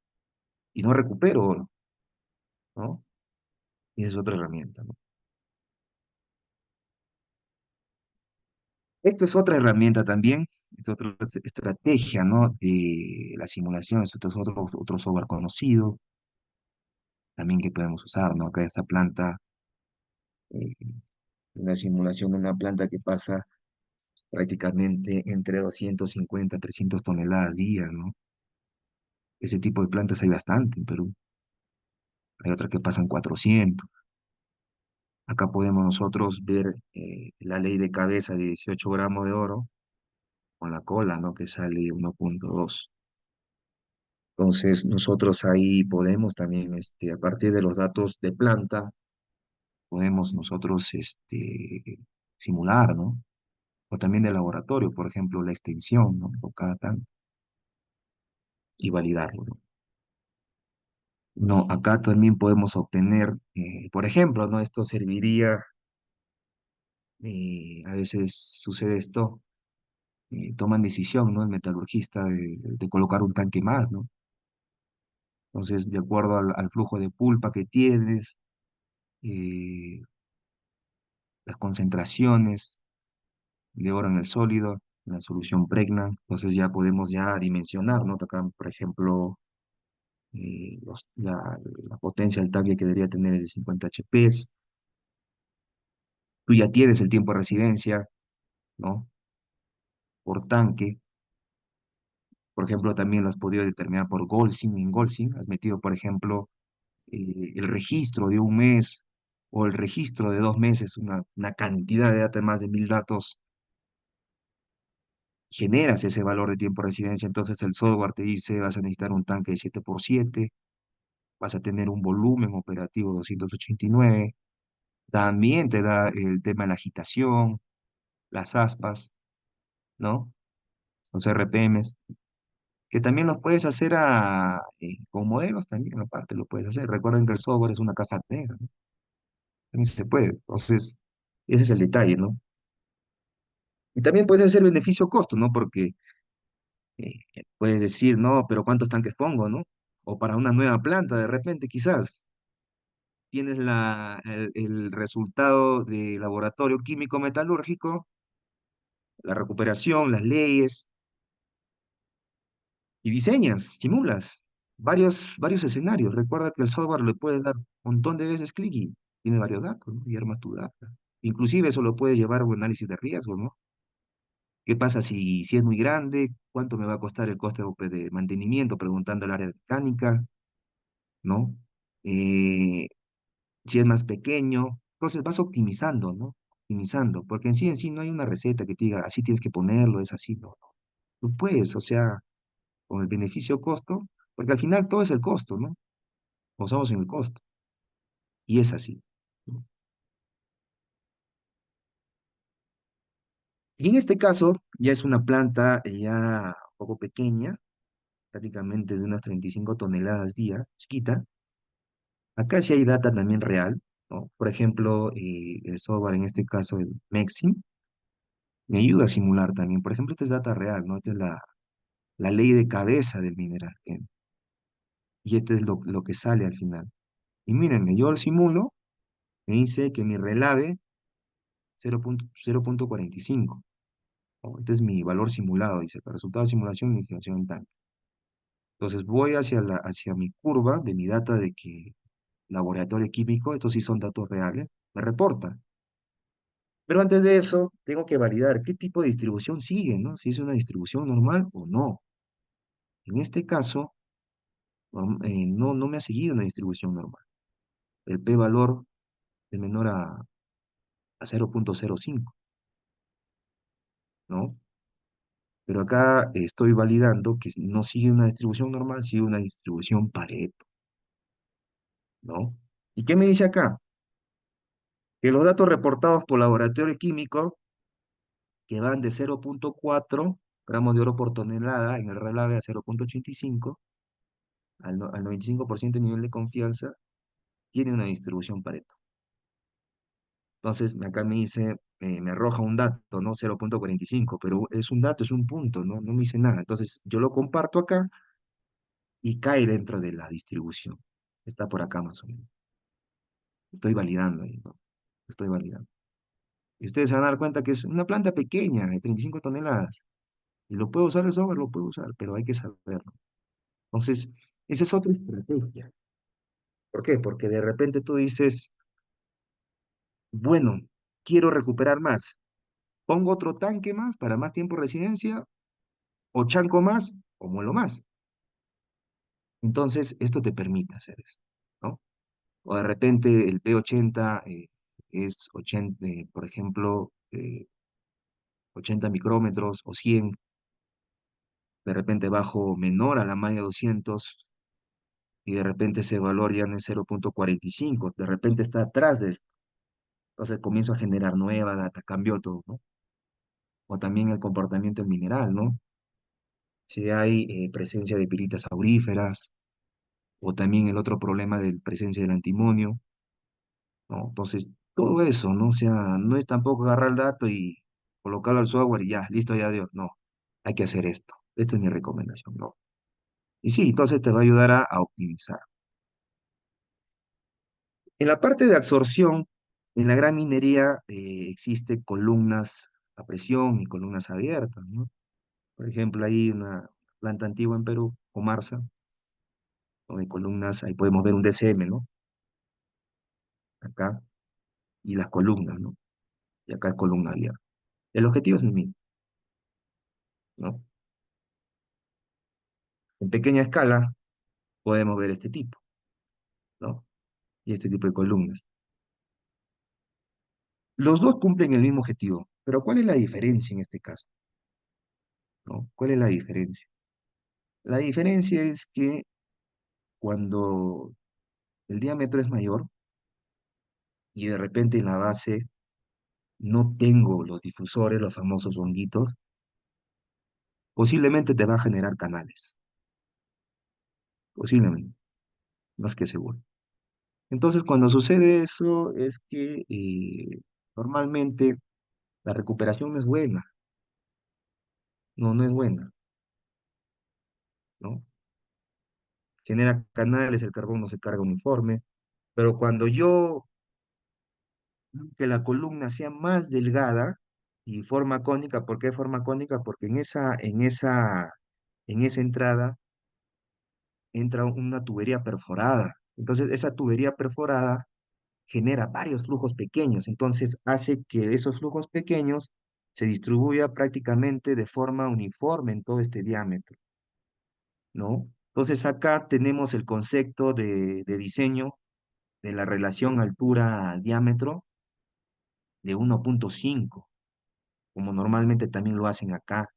y no recupero, ¿no? Y esa es otra herramienta, ¿no? Esto es otra herramienta también, es otra estrategia, ¿no? De la simulación, esto es otro software conocido también que podemos usar, ¿no? Acá esta planta, eh, una simulación de una planta que pasa prácticamente entre 250 a 300 toneladas día, ¿no? Ese tipo de plantas hay bastante en Perú. Hay otras que pasan 400. Acá podemos nosotros ver la ley de cabeza de 18 gramos de oro con la cola, ¿no? Que sale 1,2. Entonces, nosotros ahí podemos también, a partir de los datos de planta, podemos nosotros simular, ¿no? O también de laboratorio, por ejemplo, la extensión, ¿no? O cada tanto, y validarlo, ¿no? No, acá también podemos obtener, por ejemplo, ¿no? Esto serviría, a veces sucede esto, toman decisión, ¿no? El metalurgista de colocar un tanque más, ¿no? Entonces, de acuerdo al flujo de pulpa que tienes, eh, las concentraciones de oro en el sólido, en la solución pregna, entonces ya podemos ya dimensionar, ¿no? Acá, por ejemplo, la potencia del tanque que debería tener es de 50 HPs, tú ya tienes el tiempo de residencia, ¿no? Por tanque, por ejemplo, también lo has podido determinar por Golsing, en Golsing, has metido, por ejemplo, el registro de un mes o el registro de 2 meses, una cantidad de datos, más de 1000 datos, generas ese valor de tiempo de residencia, entonces el software te dice vas a necesitar un tanque de 7x7, vas a tener un volumen operativo 289, también te da el tema de la agitación, las aspas, ¿no? Los RPMs, que también los puedes hacer con modelos también, aparte lo puedes hacer. Recuerden que el software es una caja negra, ¿no? También se puede. Entonces, ese es el detalle, ¿no? Y también puedes hacer beneficio-costo, ¿no? Porque puedes decir, no, pero ¿cuántos tanques pongo, no? O para una nueva planta, de repente, quizás tienes el resultado de laboratorio químico metalúrgico, la recuperación, las leyes, y diseñas, simulas varios escenarios. Recuerda que el software le puedes dar un montón de veces clic y tiene varios datos, ¿no? Y armas tu data. Inclusive eso lo puedes llevar a un análisis de riesgo, ¿no? ¿Qué pasa si es muy grande? ¿Cuánto me va a costar el coste de mantenimiento? Preguntando al área de mecánica, ¿no? Eh, si es más pequeño. Entonces vas optimizando, ¿no? Optimizando, porque en sí no hay una receta que te diga, así tienes que ponerlo, es así, no. Tú puedes, o sea, con el beneficio-costo, porque al final todo es el costo, ¿no? Basamos en el costo, y es así, ¿no? Y en este caso, ya es una planta ya un poco pequeña, prácticamente de unas 35 toneladas día, chiquita. Acá sí hay data también real, ¿no? Por ejemplo, el software, en este caso el Mexim, me ayuda a simular también. Por ejemplo, esta es data real, ¿no? Esta es la ley de cabeza del mineral, y este es lo que sale al final. Y mírenme, yo lo simulo, me dice que mi relave 0,45. ¿No? Este es mi valor simulado, dice, el resultado de simulación y estimación en tanque. Entonces voy hacia mi curva de mi data de que laboratorio químico, estos sí son datos reales, me reporta. Pero antes de eso, tengo que validar qué tipo de distribución sigue, ¿no? Si es una distribución normal o no. En este caso, no me ha seguido una distribución normal. El p-valor es menor a 0,05, ¿no? Pero acá estoy validando que no sigue una distribución normal, sigue una distribución Pareto, ¿no? ¿Y qué me dice acá? Que los datos reportados por laboratorio químico, que van de 0,4 gramos de oro por tonelada en el relave a 0,85, al 95% de nivel de confianza, tiene una distribución Pareto. Entonces, acá me dice, me arroja un dato, ¿no? 0,45, pero es un dato, es un punto, ¿no? No me dice nada. Entonces, yo lo comparto acá y cae dentro de la distribución. Está por acá más o menos. Estoy validando ahí, ¿no? Estoy validando. Y ustedes se van a dar cuenta que es una planta pequeña, de 35 toneladas. Y lo puedo usar el software, lo puedo usar, pero hay que saberlo. Entonces, esa es otra estrategia. ¿Por qué? Porque de repente tú dices, bueno, quiero recuperar más. ¿Pongo otro tanque más para más tiempo de residencia? ¿O chanco más? ¿O muelo más? Entonces, esto te permite hacer eso, ¿no? O de repente el P80 es 80, por ejemplo, 80 micrómetros o 100, de repente bajo menor a la malla 200 y de repente ese valor ya no es 0,45, de repente está atrás de esto. Entonces comienzo a generar nueva data, cambió todo, ¿no? O también el comportamiento del mineral, ¿no? Si hay presencia de piritas auríferas, o también el otro problema de presencia del antimonio, ¿no? Entonces, todo eso, ¿no? O sea, no es tampoco agarrar el dato y colocarlo al software y ya, listo, ya Dios, no, hay que hacer esto. Esta es mi recomendación, ¿no? Y sí, entonces te va a ayudar a optimizar. En la parte de absorción, en la gran minería existe columnas a presión y columnas abiertas, ¿no? Por ejemplo, hay una planta antigua en Perú, Comarsa, donde hay columnas, ahí podemos ver un DCM, ¿no? Acá, y las columnas, ¿no? Y acá es columna abierta. El objetivo es el mismo, ¿no? En pequeña escala podemos ver este tipo, ¿no? Y este tipo de columnas. Los dos cumplen el mismo objetivo, pero ¿cuál es la diferencia en este caso? ¿No? ¿Cuál es la diferencia? La diferencia es que cuando el diámetro es mayor y de repente en la base no tengo los difusores, los famosos honguitos, posiblemente te va a generar canales, posiblemente, más que seguro. Entonces, cuando sucede eso, es que normalmente la recuperación no es buena, no es buena, ¿no? Genera canales, el carbón no se carga uniforme, pero cuando yo que la columna sea más delgada y forma cónica, ¿por qué forma cónica? Porque en esa entrada entra una tubería perforada. Entonces, esa tubería perforada genera varios flujos pequeños, entonces hace que esos flujos pequeños se distribuya prácticamente de forma uniforme en todo este diámetro, ¿no? Entonces acá tenemos el concepto de diseño de la relación altura-diámetro de 1,5, como normalmente también lo hacen acá,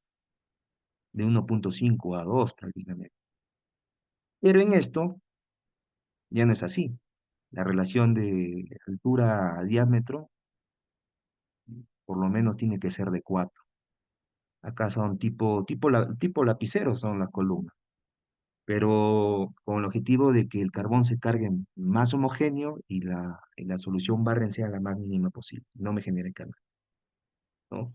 de 1,5 a 2 prácticamente. Pero en esto ya no es así. La relación de altura-diámetro por lo menos tiene que ser de 4. Acá son tipo lapiceros son las columnas, pero con el objetivo de que el carbón se cargue más homogéneo y la solución barren sea la más mínima posible, no me genere calor, ¿no?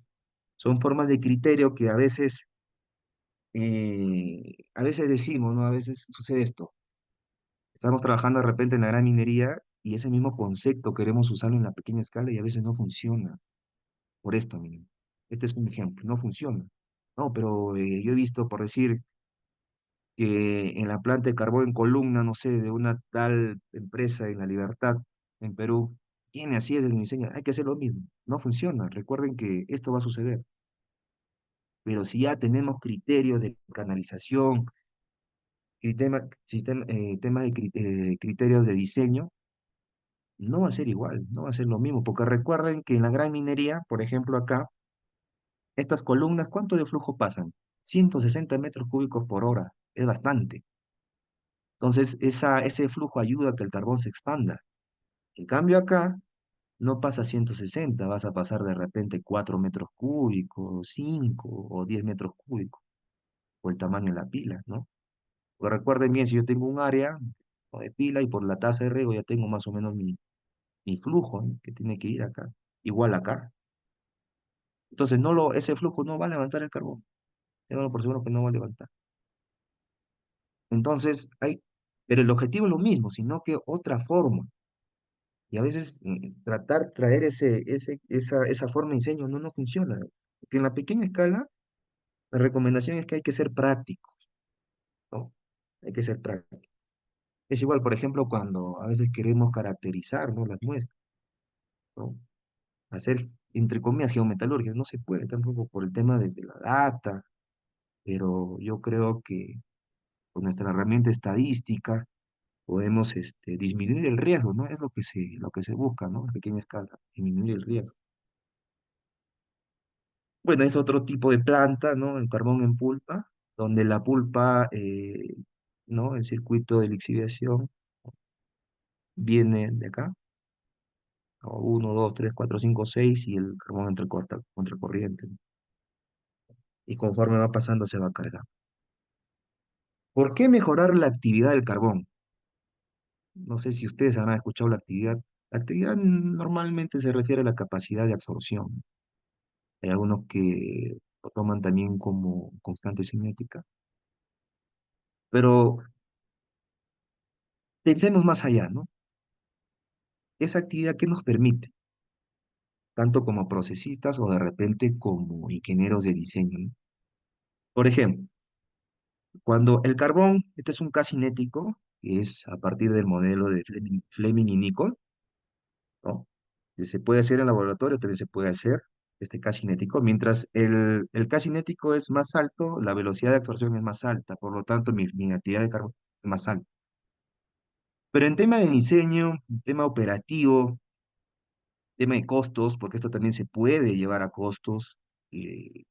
Son formas de criterio que a veces decimos, ¿no? A veces sucede esto. Estamos trabajando de repente en la gran minería y ese mismo concepto queremos usarlo en la pequeña escala y a veces no funciona. Por esto, miren. Este es un ejemplo, no funciona. No, pero yo he visto, por decir, que en la planta de carbón en columna, no sé, de una tal empresa en La Libertad, en Perú, tiene así es el diseño, hay que hacer lo mismo. No funciona. Recuerden que esto va a suceder. Pero si ya tenemos criterios de canalización, temas de criterios de diseño, no va a ser igual, no va a ser lo mismo, porque recuerden que en la gran minería, por ejemplo acá, estas columnas, ¿cuánto de flujo pasan? 160 metros cúbicos por hora, es bastante. Entonces, ese flujo ayuda a que el carbón se expanda. En cambio acá, no pasa 160, vas a pasar de repente 4 metros cúbicos, 5 o 10 metros cúbicos, por el tamaño de la pila, ¿no? Porque recuerden bien, si yo tengo un área o de pila y por la tasa de riego ya tengo más o menos mi flujo, ¿no? Que tiene que ir acá, igual acá. Entonces, ese flujo no va a levantar el carbón. Ténganlo por seguro que no va a levantar. Entonces, pero el objetivo es lo mismo, sino que otra forma. Y a veces traer esa forma de diseño no funciona. Porque en la pequeña escala, la recomendación es que hay que ser prácticos, ¿no? Hay que ser prácticos. Es igual, por ejemplo, cuando a veces queremos caracterizar, ¿no? Las muestras, ¿no? Hacer, entre comillas, geometalurgia. No se puede tampoco por el tema de la data, pero yo creo que con nuestra herramienta estadística, podemos disminuir el riesgo, ¿no? Es lo que se busca, ¿no? A pequeña escala, disminuir el riesgo. Bueno, es otro tipo de planta, ¿no? El carbón en pulpa, donde la pulpa, ¿no? El circuito de lixiviación viene de acá, o 1, 2, 3, 4, 5, 6, y el carbón entrecorta contra corriente, ¿no? Y conforme va pasando se va cargando. ¿Por qué mejorar la actividad del carbón? No sé si ustedes han escuchado la actividad. La actividad normalmente se refiere a la capacidad de absorción. Hay algunos que lo toman también como constante cinética. Pero pensemos más allá, ¿no? Esa actividad que nos permite, tanto como procesistas o de repente como ingenieros de diseño, ¿no? Por ejemplo, cuando el carbón, este es un gas cinético, que es a partir del modelo de Fleming y Nichol, ¿no? Que se puede hacer en laboratorio, también se puede hacer este gas cinético. Mientras el gas cinético es más alto, la velocidad de absorción es más alta, por lo tanto mi actividad de carbón es más alta. Pero en tema de diseño, en tema operativo, tema de costos, porque esto también se puede llevar a costos, ¿qué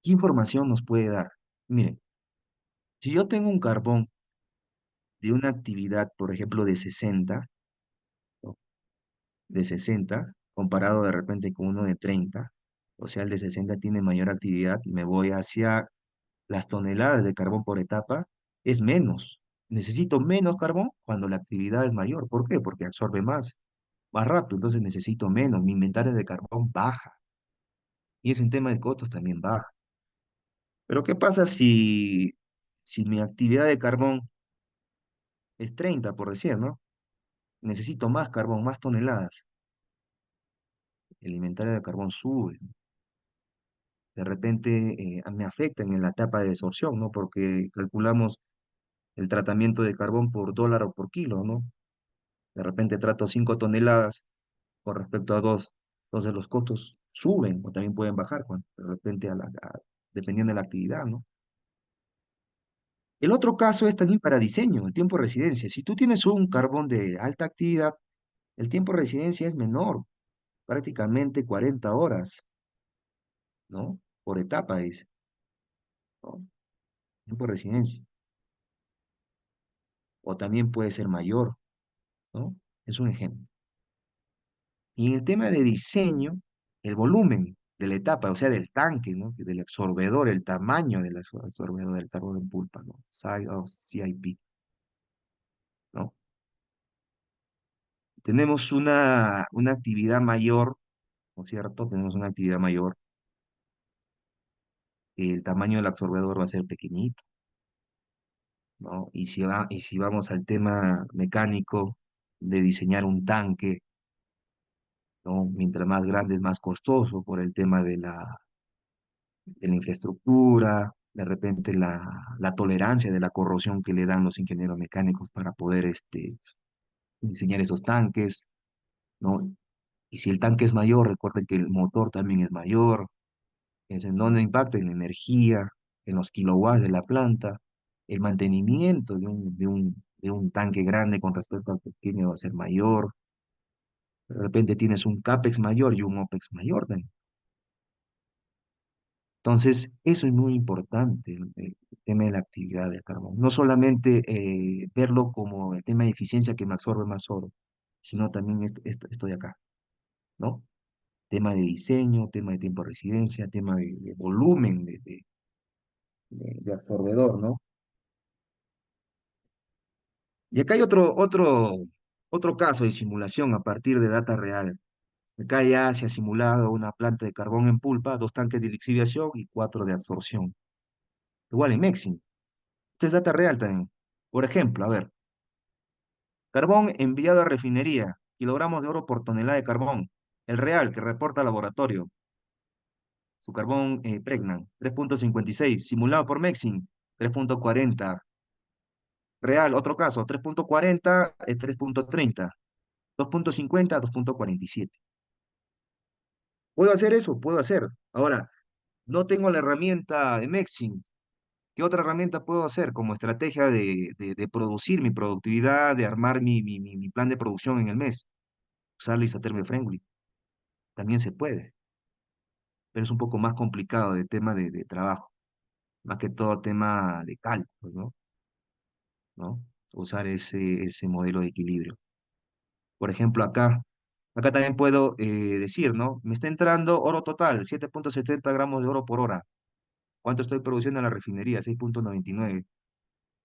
información nos puede dar? Miren, si yo tengo un carbón de una actividad, por ejemplo, de 60, ¿no? De 60 comparado de repente con uno de 30, o sea, el de 60 tiene mayor actividad, me voy hacia las toneladas de carbón por etapa, es menos. Necesito menos carbón cuando la actividad es mayor. ¿Por qué? Porque absorbe más rápido, entonces necesito menos. Mi inventario de carbón baja. Y ese en tema de costos también baja. Pero ¿qué pasa si mi actividad de carbón es 30, por decir, ¿no? Necesito más carbón, más toneladas. El inventario de carbón sube. De repente me afecta en la etapa de absorción, ¿no? Porque calculamos el tratamiento de carbón por dólar o por kilo, ¿no? De repente trato 5 toneladas con respecto a 2. Entonces los costos suben o también pueden bajar de repente dependiendo de la actividad, ¿no? El otro caso es también para diseño, el tiempo de residencia. Si tú tienes un carbón de alta actividad, el tiempo de residencia es menor, prácticamente 40 horas, ¿no? Por etapa, dice, ¿no? Tiempo de residencia. O también puede ser mayor, ¿no? Es un ejemplo. Y en el tema de diseño, el volumen de la etapa, o sea, del tanque, ¿no? Del absorbedor, el tamaño del absorbedor del carbón en pulpa, ¿no? Size of CIP, ¿no? Tenemos una actividad mayor, ¿no es cierto? Tenemos una actividad mayor, el tamaño del absorbedor va a ser pequeñito, ¿no? Y si vamos al tema mecánico de diseñar un tanque, ¿no? Mientras más grande es más costoso por el tema de la infraestructura, de repente la tolerancia de la corrosión que le dan los ingenieros mecánicos para poder diseñar esos tanques, ¿no? Y si el tanque es mayor, recuerden que el motor también es mayor, es en donde impacta en la energía, en los kilowatts de la planta, el mantenimiento de un tanque grande con respecto al pequeño va a ser mayor, de repente tienes un CAPEX mayor y un OPEX mayor también. Entonces, eso es muy importante, el tema de la actividad del carbón. No solamente verlo como el tema de eficiencia que me absorbe más oro, sino también esto de acá, ¿no? Tema de diseño, tema de tiempo de residencia, tema de volumen de absorbedor, ¿no? Y acá hay otro caso de simulación a partir de data real. Acá ya se ha simulado una planta de carbón en pulpa, 2 tanques de lixiviación y 4 de absorción. Igual en Mexi. Esta es data real también. Por ejemplo, a ver, carbón enviado a refinería, kilogramos de oro por tonelada de carbón. El real que reporta laboratorio, su carbón Pregnan, 3,56, simulado por Mexin, 3,40. Real, otro caso, 3,40, 3,30, 2,50, 2,47. ¿Puedo hacer eso? Puedo hacer. Ahora, no tengo la herramienta de Mexin. ¿Qué otra herramienta puedo hacer como estrategia de producir mi productividad, de armar mi plan de producción en el mes? Usar Lisa Terme Friendly. También se puede, pero es un poco más complicado de tema de trabajo, más que todo tema de cálculos, ¿no? Usar ese modelo de equilibrio. Por ejemplo, acá también puedo decir, ¿no? Me está entrando oro total, 7,70 gramos de oro por hora. ¿Cuánto estoy produciendo en la refinería? 6,99.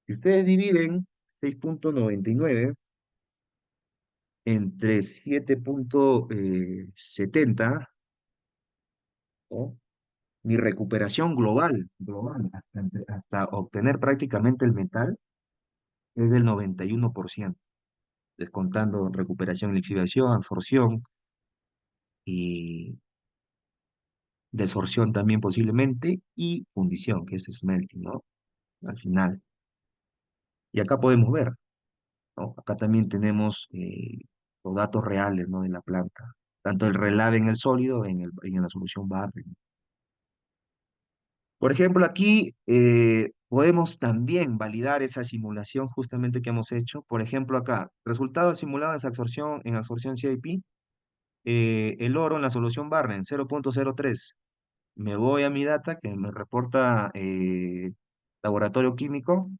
Si ustedes dividen 6,99 entre 7,70, ¿no? Mi recuperación global, hasta obtener prácticamente el metal, es del 91%, descontando recuperación, lixiviación, absorción y desorción también posiblemente, y fundición, que es smelting, ¿no? Al final. Y acá podemos ver, ¿no? Acá también tenemos los datos reales, ¿no? De la planta, tanto el relave en el sólido, en la solución Barren. Por ejemplo, aquí podemos también validar esa simulación justamente que hemos hecho. Por ejemplo, acá, resultado simulado en absorción CIP, el oro en la solución Barren, 0,03. Me voy a mi data que me reporta laboratorio químico.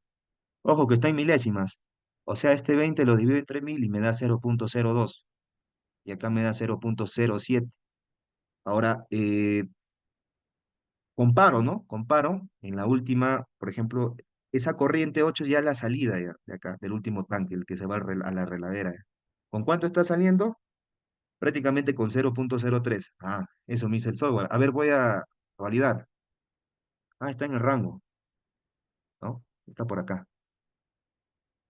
Ojo que está en milésimas. O sea, este 20 lo divido entre 1000 y me da 0,02. Y acá me da 0,07. Ahora, comparo, ¿no? Comparo en la última, por ejemplo, esa corriente 8 es ya la salida ya, de acá, del último tanque, el que se va a la reladera. ¿Con cuánto está saliendo? Prácticamente con 0,03. Ah, eso me dice el software. A ver, voy a validar. Ah, está en el rango, ¿no? Está por acá.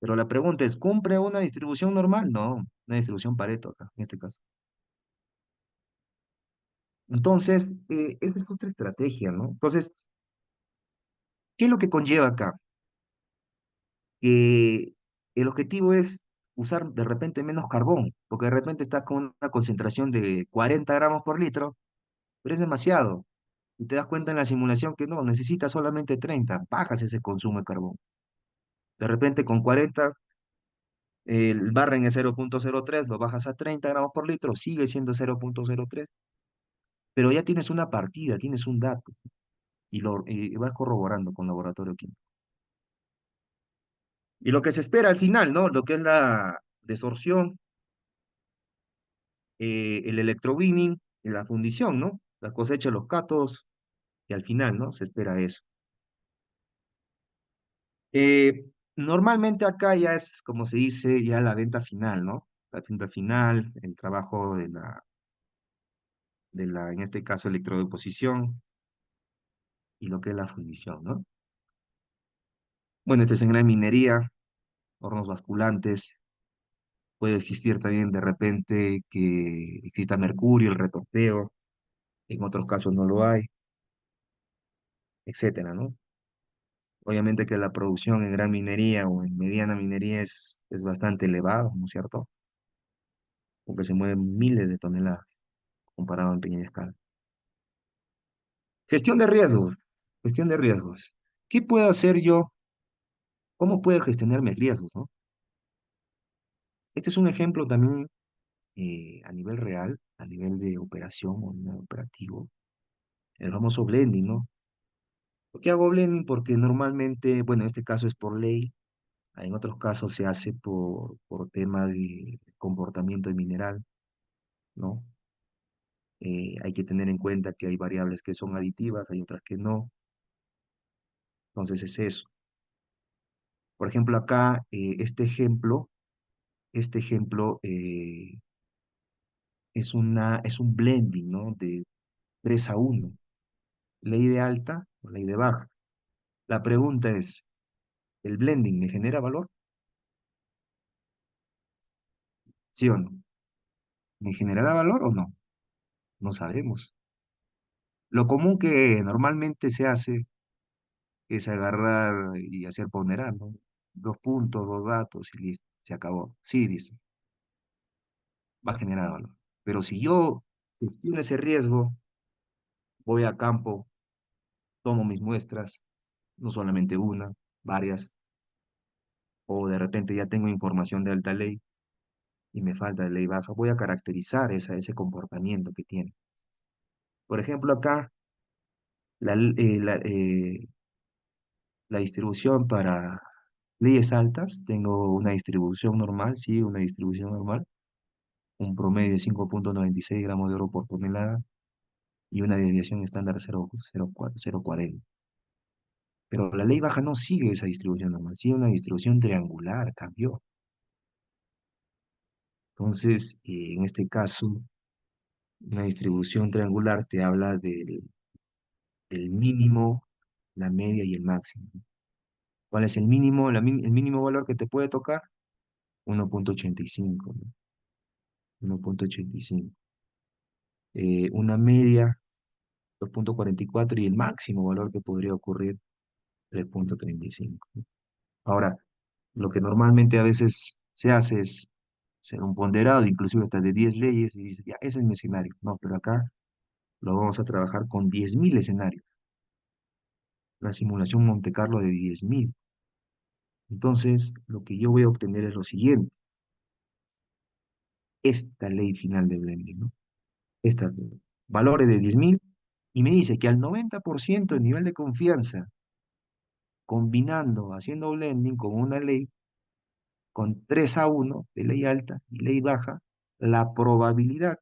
Pero la pregunta es, ¿cumple una distribución normal? No, una distribución Pareto acá, en este caso. Entonces, esa es otra estrategia, ¿no? Entonces, ¿qué es lo que conlleva acá? Que el objetivo es usar de repente menos carbón, porque de repente estás con una concentración de 40 gramos por litro, pero es demasiado. Y te das cuenta en la simulación que no, necesitas solamente 30, bajas ese consumo de carbón. De repente con 40, el barren es 0,03, lo bajas a 30 gramos por litro, sigue siendo 0,03, pero ya tienes una partida, tienes un dato, y vas corroborando con laboratorio químico. Y lo que se espera al final, ¿no? Lo que es la desorción, el electrowinning, la fundición, ¿no? La cosecha de los cátodos, y al final, ¿no? Se espera eso. Normalmente acá ya es, como se dice, ya la venta final, ¿no? La venta final, el trabajo en este caso, electrodeposición y lo que es la fundición, ¿no? Bueno, este es en gran minería, hornos basculantes. Puede existir también de repente que exista mercurio, el retorteo, en otros casos no lo hay, etcétera, ¿no? Obviamente que la producción en gran minería o en mediana minería es bastante elevado, ¿no es cierto? Porque se mueven miles de toneladas comparado en pequeña escala. Gestión de riesgos. Gestión de riesgos. ¿Qué puedo hacer yo? ¿Cómo puedo gestionar mis riesgos, no? Este es un ejemplo también a nivel real, a nivel de operación o nivel operativo, el famoso blending, ¿no? ¿Por qué hago blending? Porque normalmente, bueno, en este caso es por ley, en otros casos se hace por tema de comportamiento de mineral, ¿no? Hay que tener en cuenta que hay variables que son aditivas, hay otras que no, entonces es eso. Por ejemplo, acá, este ejemplo es un blending, ¿no? De 3-1, ley de alta o ley de baja. La pregunta es, ¿el blending me genera valor? ¿Sí o no? ¿Me generará valor o no? No sabemos. Lo común que normalmente se hace es agarrar y hacer ponderar, ¿no? 2 puntos, 2 datos y listo, se acabó. Sí, dice, va a generar valor. Pero si yo gestiono ese riesgo, voy a campo, tomo mis muestras, no solamente una, varias, o de repente ya tengo información de alta ley y me falta de ley baja, voy a caracterizar ese comportamiento que tiene. Por ejemplo, acá la, l- la, la distribución para leyes altas, tengo una distribución normal, sí, una distribución normal, un promedio de 5,96 gramos de oro por tonelada y una desviación estándar 0,40. Pero la ley baja no sigue esa distribución normal, sigue una distribución triangular, cambió. Entonces, en este caso, una distribución triangular te habla del mínimo, la media y el máximo. ¿Cuál es el mínimo? El mínimo valor que te puede tocar, 1,85, ¿no? 1,85. Una media, 2,44 y el máximo valor que podría ocurrir, 3,35. Ahora, lo que normalmente a veces se hace es ser un ponderado, inclusive hasta de 10 leyes, y dice, ya, ese es mi escenario. No, pero acá lo vamos a trabajar con 10.000 escenarios. La simulación Monte Carlo de 10.000. Entonces, lo que yo voy a obtener es lo siguiente, esta ley final de blending, ¿no? Esta, valores de 10.000, y me dice que al 90% de nivel de confianza, combinando, haciendo blending con una ley, con 3-1 de ley alta y ley baja, la probabilidad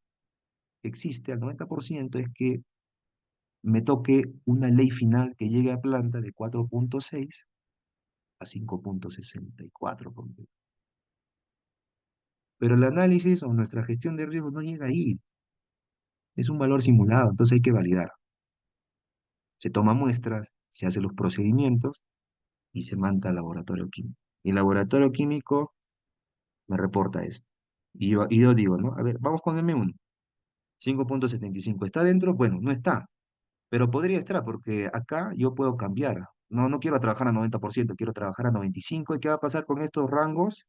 que existe al 90% es que me toque una ley final que llegue a planta de 4,6 a 5,64. Pero el análisis o nuestra gestión de riesgo no llega ahí. Es un valor simulado, entonces hay que validar. Se toma muestras, se hacen los procedimientos y se manda al laboratorio químico. Y el laboratorio químico me reporta esto. Y yo digo, ¿no? A ver, vamos con M1. 5,75. ¿Está dentro? Bueno, no está, pero podría estar porque acá yo puedo cambiar. No, no quiero trabajar a 90%, quiero trabajar a 95%. ¿Y qué va a pasar con estos rangos?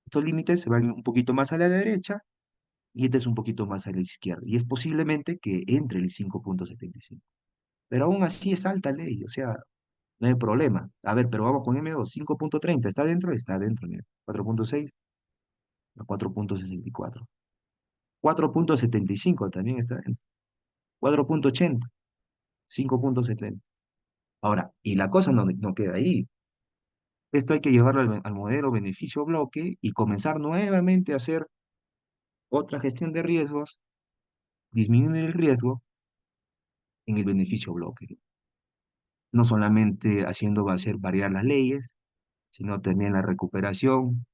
Estos límites se van un poquito más a la derecha y este es un poquito más a la izquierda. Y es posiblemente que entre el 5,75. Pero aún así es alta ley, o sea, no hay problema. A ver, pero vamos con M2, 5,30. ¿Está dentro? Está dentro, mira. 4,6 a 4,64. 4,75 también está dentro. 4,80, 5,70. Ahora, y la cosa no queda ahí. Esto hay que llevarlo al modelo beneficio bloque y comenzar nuevamente a hacer otra gestión de riesgos, disminuir el riesgo en el beneficio bloque. No solamente haciendo hacer variar las leyes, sino también la recuperación,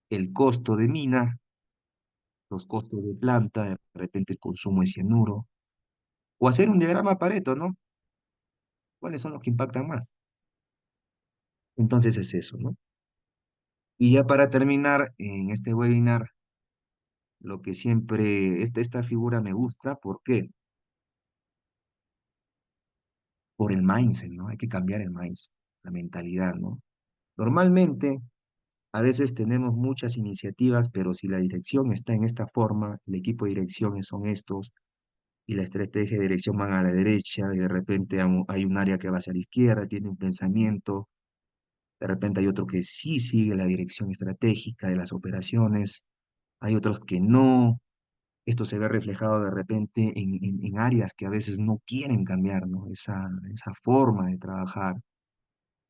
el costo de mina, los costos de planta, de repente el consumo de cianuro, o hacer un diagrama Pareto, ¿no? ¿Cuáles son los que impactan más? Entonces es eso, ¿no? Y ya para terminar en este webinar, lo que siempre, esta figura me gusta, ¿por qué? Por el mindset, ¿no? Hay que cambiar el mindset, la mentalidad, ¿no? Normalmente, a veces tenemos muchas iniciativas, pero si la dirección está en esta forma, el equipo de dirección son estos, y la estrategia de dirección van a la derecha, y de repente hay un área que va hacia la izquierda, tiene un pensamiento, de repente hay otro que sí sigue la dirección estratégica de las operaciones, hay otros que no. Esto se ve reflejado de repente en áreas que a veces no quieren cambiar, ¿no? Esa forma de trabajar.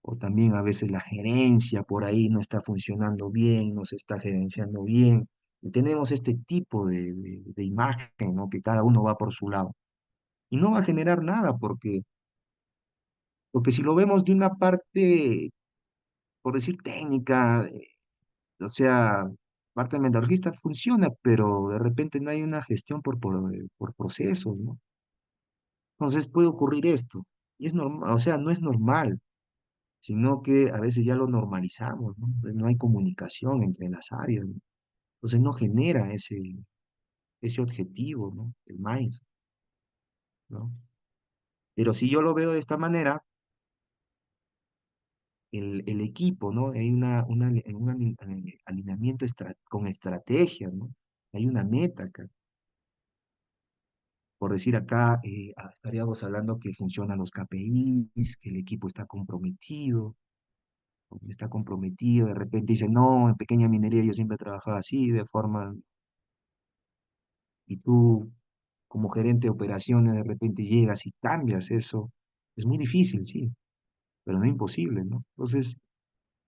O también a veces la gerencia por ahí no está funcionando bien, no se está gerenciando bien. Y tenemos este tipo de imagen, ¿no? Que cada uno va por su lado. Y no va a generar nada porque si lo vemos de una parte, por decir técnica, o sea, parte metodologista funciona, pero de repente no hay una gestión por procesos, ¿no? Entonces puede ocurrir esto. Y es normal, o sea, no es normal, sino que a veces ya lo normalizamos, ¿no? Pues no hay comunicación entre las áreas, ¿no? Entonces no genera ese objetivo, ¿no? El mindset, ¿no? Pero si yo lo veo de esta manera, el equipo, ¿no? Hay un alineamiento con estrategia, ¿no? Hay una meta acá. por decir acá, estaríamos hablando que funcionan los KPIs, que el equipo está comprometido, de repente dice, no, en pequeña minería yo siempre he trabajado así, de forma, y tú como gerente de operaciones de repente llegas y cambias eso, es muy difícil, sí, pero no imposible, ¿no? Entonces,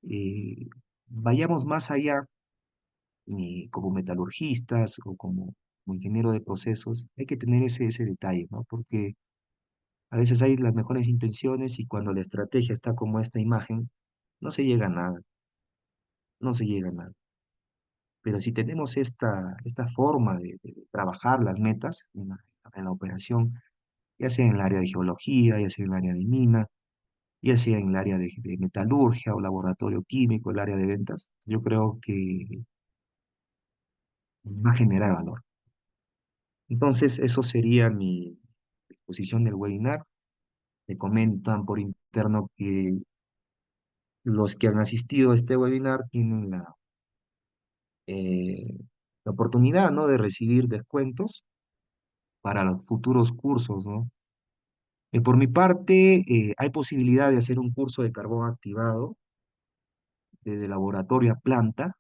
eh, vayamos más allá, como metalurgistas o como ingeniero de procesos, hay que tener ese detalle, ¿no? Porque a veces hay las mejores intenciones y cuando la estrategia está como esta imagen, no se llega a nada, no se llega a nada. Pero si tenemos esta forma de trabajar las metas en la operación, ya sea en el área de geología, ya sea en el área de mina, ya sea en el área de metalurgia o laboratorio químico, el área de ventas, yo creo que va a generar valor. Entonces, eso sería mi exposición del webinar. Me comentan por interno que los que han asistido a este webinar tienen eh, la oportunidad, ¿no?, de recibir descuentos para los futuros cursos, ¿no? Por mi parte, hay posibilidad de hacer un curso de carbón activado desde laboratorio a planta.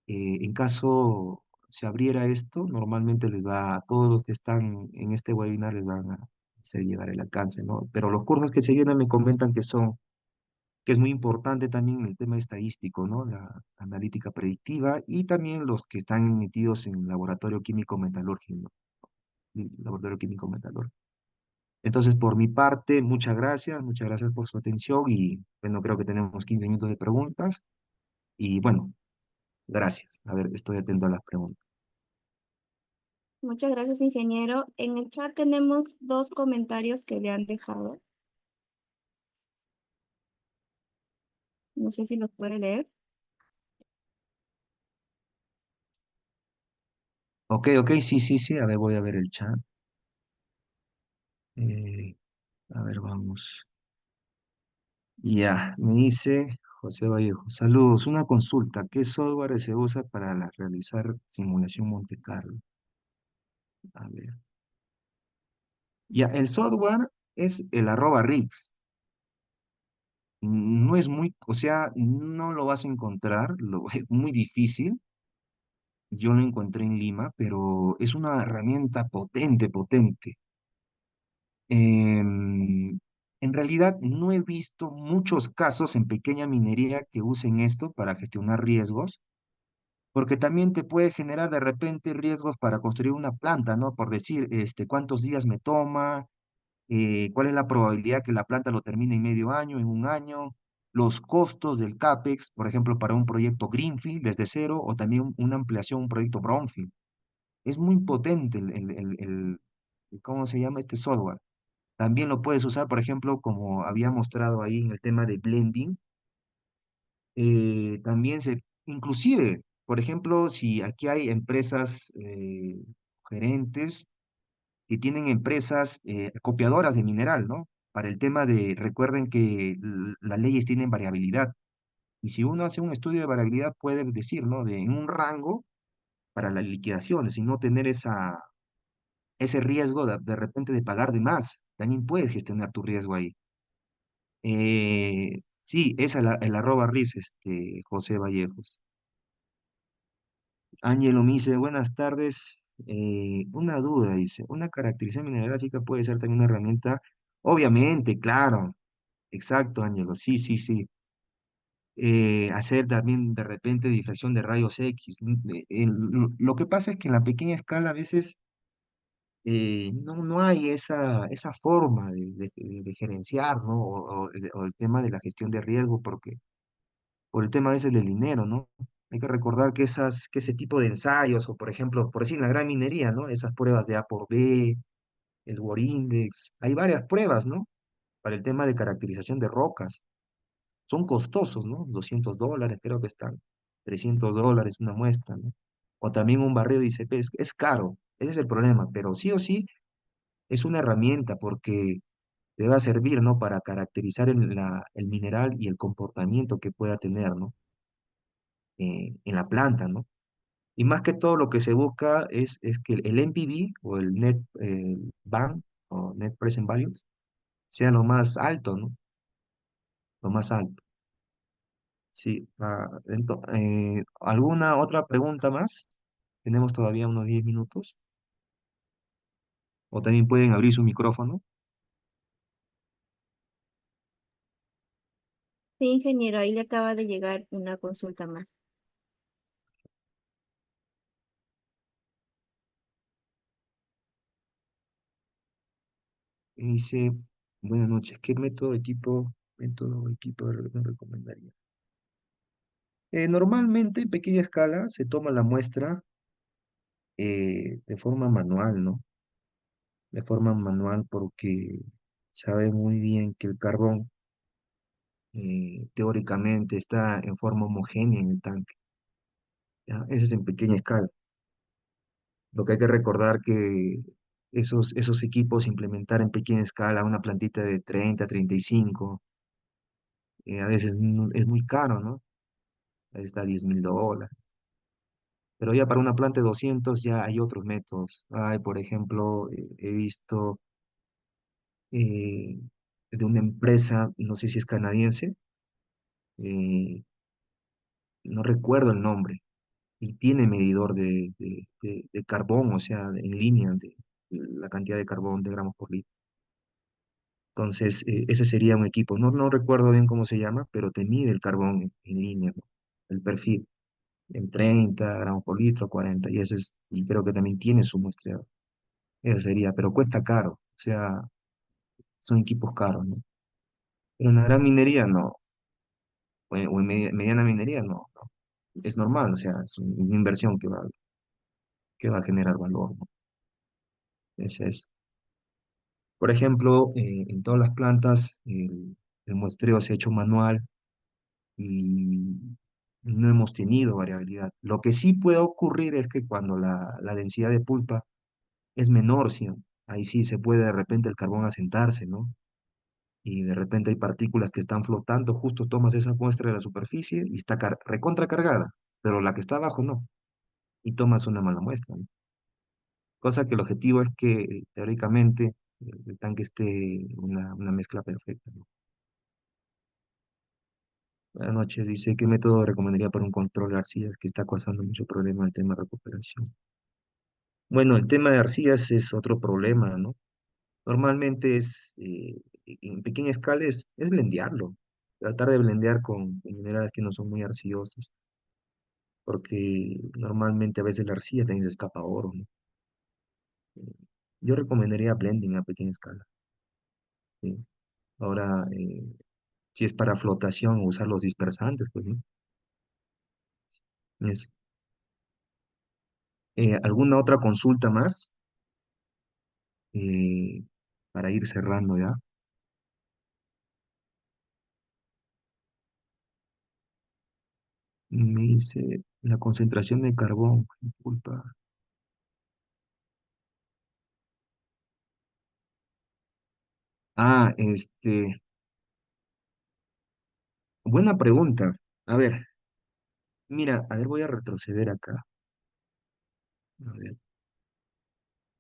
En caso se abriera esto, normalmente a todos los que están en este webinar les van a hacer llegar el alcance, ¿no? Pero los cursos que se vienen me comentan que es muy importante también el tema estadístico, ¿no? La analítica predictiva y también los que están metidos en laboratorio químico metalúrgico, ¿no? Laboratorio químico metalúrgico. Entonces, por mi parte, muchas gracias por su atención y bueno, creo que tenemos 15 minutos de preguntas y bueno, gracias. A ver, estoy atento a las preguntas. Muchas gracias, ingeniero. En el chat tenemos dos comentarios que le han dejado. No sé si los puede leer. Ok, ok, sí, sí, sí, a ver, voy a ver el chat. Eh, a ver, vamos. Ya, me dice José Vallejo, saludos, una consulta, ¿qué software se usa para realizar simulación Monte Carlo? A ver. Ya, el software es el @RIX. No es muy, o sea, no lo vas a encontrar, es muy difícil. Yo lo encontré en Lima, pero es una herramienta potente, potente. En realidad no he visto muchos casos en pequeña minería que usen esto para gestionar riesgos, porque también te puede generar de repente riesgos para construir una planta, ¿no? Por decir, cuántos días me toma, cuál es la probabilidad que la planta lo termine en medio año, en un año, los costos del CAPEX, por ejemplo, para un proyecto Greenfield desde cero o también una ampliación, un proyecto Brownfield. Es muy potente ¿cómo se llama este software? También lo puedes usar, por ejemplo, como había mostrado ahí en el tema de blending. También inclusive, por ejemplo, si aquí hay empresas gerentes que tienen empresas copiadoras de mineral, ¿no? Para el tema recuerden que las leyes tienen variabilidad. Y si uno hace un estudio de variabilidad, puede decir, ¿no? En un rango para las liquidaciones y no tener ese riesgo de repente de pagar de más. También puedes gestionar tu riesgo ahí. Sí, es el @RIS, José Vallejos. Ángelo me dice, buenas tardes. Una duda, dice, ¿una caracterización mineralógica puede ser también una herramienta? Obviamente, claro, exacto, Ángelo, sí, sí, sí. Hacer también de repente difracción de rayos X. Lo que pasa es que en la pequeña escala a veces no hay esa forma de gerenciar, ¿no? O el tema de la gestión de riesgo, porque por el tema a veces del dinero, ¿no? Hay que recordar que ese tipo de ensayos, o por ejemplo, por decir en la gran minería, ¿no? Esas pruebas de A por B, el War Index, hay varias pruebas, ¿no? Para el tema de caracterización de rocas. Son costosos, ¿no? $200 creo que están, $300 una muestra, ¿no? O también un barrido de ICP, es caro, ese es el problema, pero sí o sí es una herramienta porque te va a servir, ¿no? Para caracterizar el mineral y el comportamiento que pueda tener, ¿no? En la planta, ¿no? Y más que todo lo que se busca es que el NPV o el Net Bank o Net Present Values sea lo más alto, ¿no? Lo más alto. Sí. ¿Alguna otra pregunta más? Tenemos todavía unos 10 minutos. O también pueden abrir su micrófono. Sí, ingeniero, ahí le acaba de llegar una consulta más. Y dice, buenas noches, ¿qué método o equipo me recomendaría? Normalmente en pequeña escala se toma la muestra de forma manual, ¿no? De forma manual porque sabe muy bien que el carbón teóricamente está en forma homogénea en el tanque, ¿ya? Ese es en pequeña escala. Lo que hay que recordar que esos equipos implementar en pequeña escala una plantita de 30, 35, a veces es muy caro, ¿no? Ahí está $10,000. Pero ya para una planta de 200 ya hay otros métodos. Hay, por ejemplo, he visto eh, de una empresa, no sé si es canadiense, eh, no recuerdo el nombre, y tiene medidor de carbón, o sea, en línea, de la cantidad de carbón de gramos por litro. Entonces, ese sería un equipo. No recuerdo bien cómo se llama, pero te mide el carbón en línea, ¿no? El perfil, en 30 gramos por litro, 40, y creo que también tiene su muestreado. Ese sería, pero cuesta caro, o sea, son equipos caros, ¿no? Pero en la gran minería no, o en mediana minería no. Es normal, o sea, es una inversión que va a generar valor, ¿no? Es eso. Por ejemplo, en todas las plantas el muestreo se ha hecho manual y no hemos tenido variabilidad. Lo que sí puede ocurrir es que cuando la densidad de pulpa es menor, sí, ahí sí se puede de repente el carbón asentarse, ¿no? Y de repente hay partículas que están flotando, justo tomas esa muestra de la superficie y está recontra cargada, pero la que está abajo no, y tomas una mala muestra, ¿no? Cosa que el objetivo es que teóricamente el tanque esté una mezcla perfecta, ¿no? Buenas noches, dice, ¿qué método recomendaría para un control de arcillas que está causando mucho problema el tema de recuperación? Bueno, el tema de arcillas es otro problema, ¿no? Normalmente en pequeña escala es blendearlo, tratar de blendear con minerales que no son muy arcillosos, porque normalmente a veces la arcilla también se escapa oro, ¿no? Yo recomendaría blending a pequeña escala, ¿sí? Ahora, si es para flotación, usar los dispersantes, pues, ¿no? Eso. ¿Alguna otra consulta más eh, para ir cerrando ya? Me dice la concentración de carbón, disculpa. Buena pregunta. A ver, mira, a ver, voy a retroceder acá. A ver,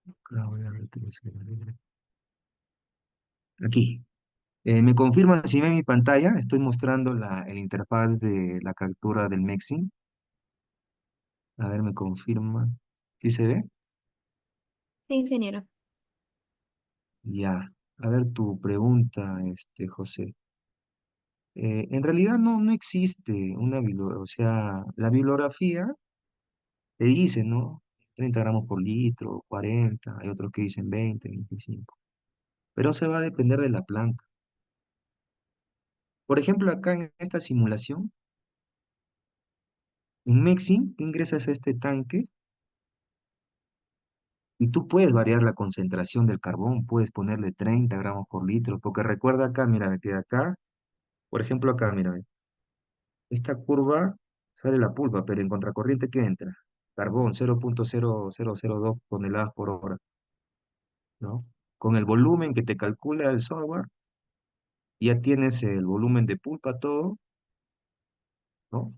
acá voy a retroceder. Aquí. ¿Me confirman si ven mi pantalla? Estoy mostrando el interfaz de la captura del Mexin. A ver, me confirma. ¿Sí se ve? Sí, ingeniero. Ya. A ver tu pregunta, José. En realidad no existe o sea, la bibliografía te dice, ¿no? 30 gramos por litro, 40, hay otros que dicen 20, 25. Pero se va a depender de la planta. Por ejemplo, acá en esta simulación, en Mexin, tú ingresas a este tanque y tú puedes variar la concentración del carbón, puedes ponerle 30 gramos por litro, porque recuerda acá, mira, que acá, por ejemplo, acá, mira, esta curva sale la pulpa, pero en contracorriente, ¿qué entra? Carbón, 0,0002 toneladas por hora, ¿no? Con el volumen que te calcula el software, ya tienes el volumen de pulpa, todo, ¿no?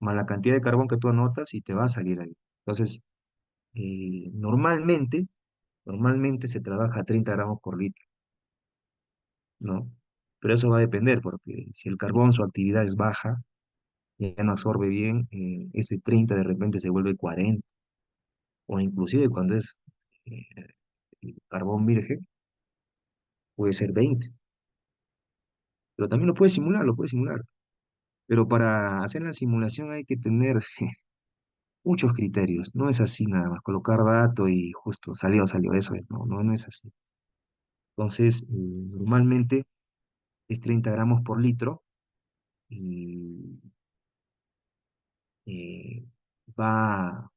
Más la cantidad de carbón que tú anotas y te va a salir ahí. Entonces, normalmente se trabaja a 30 gramos por litro, ¿no? Pero eso va a depender, porque si el carbón, su actividad es baja, ya no absorbe bien, ese 30 de repente se vuelve 40, o inclusive cuando es eh, carbón virgen, puede ser 20, pero también lo puede simular. Pero para hacer la simulación hay que tener muchos criterios, no es así nada más, colocar dato y justo salió, eso es, no es así. Entonces, normalmente es 30 gramos por litro y eh, va,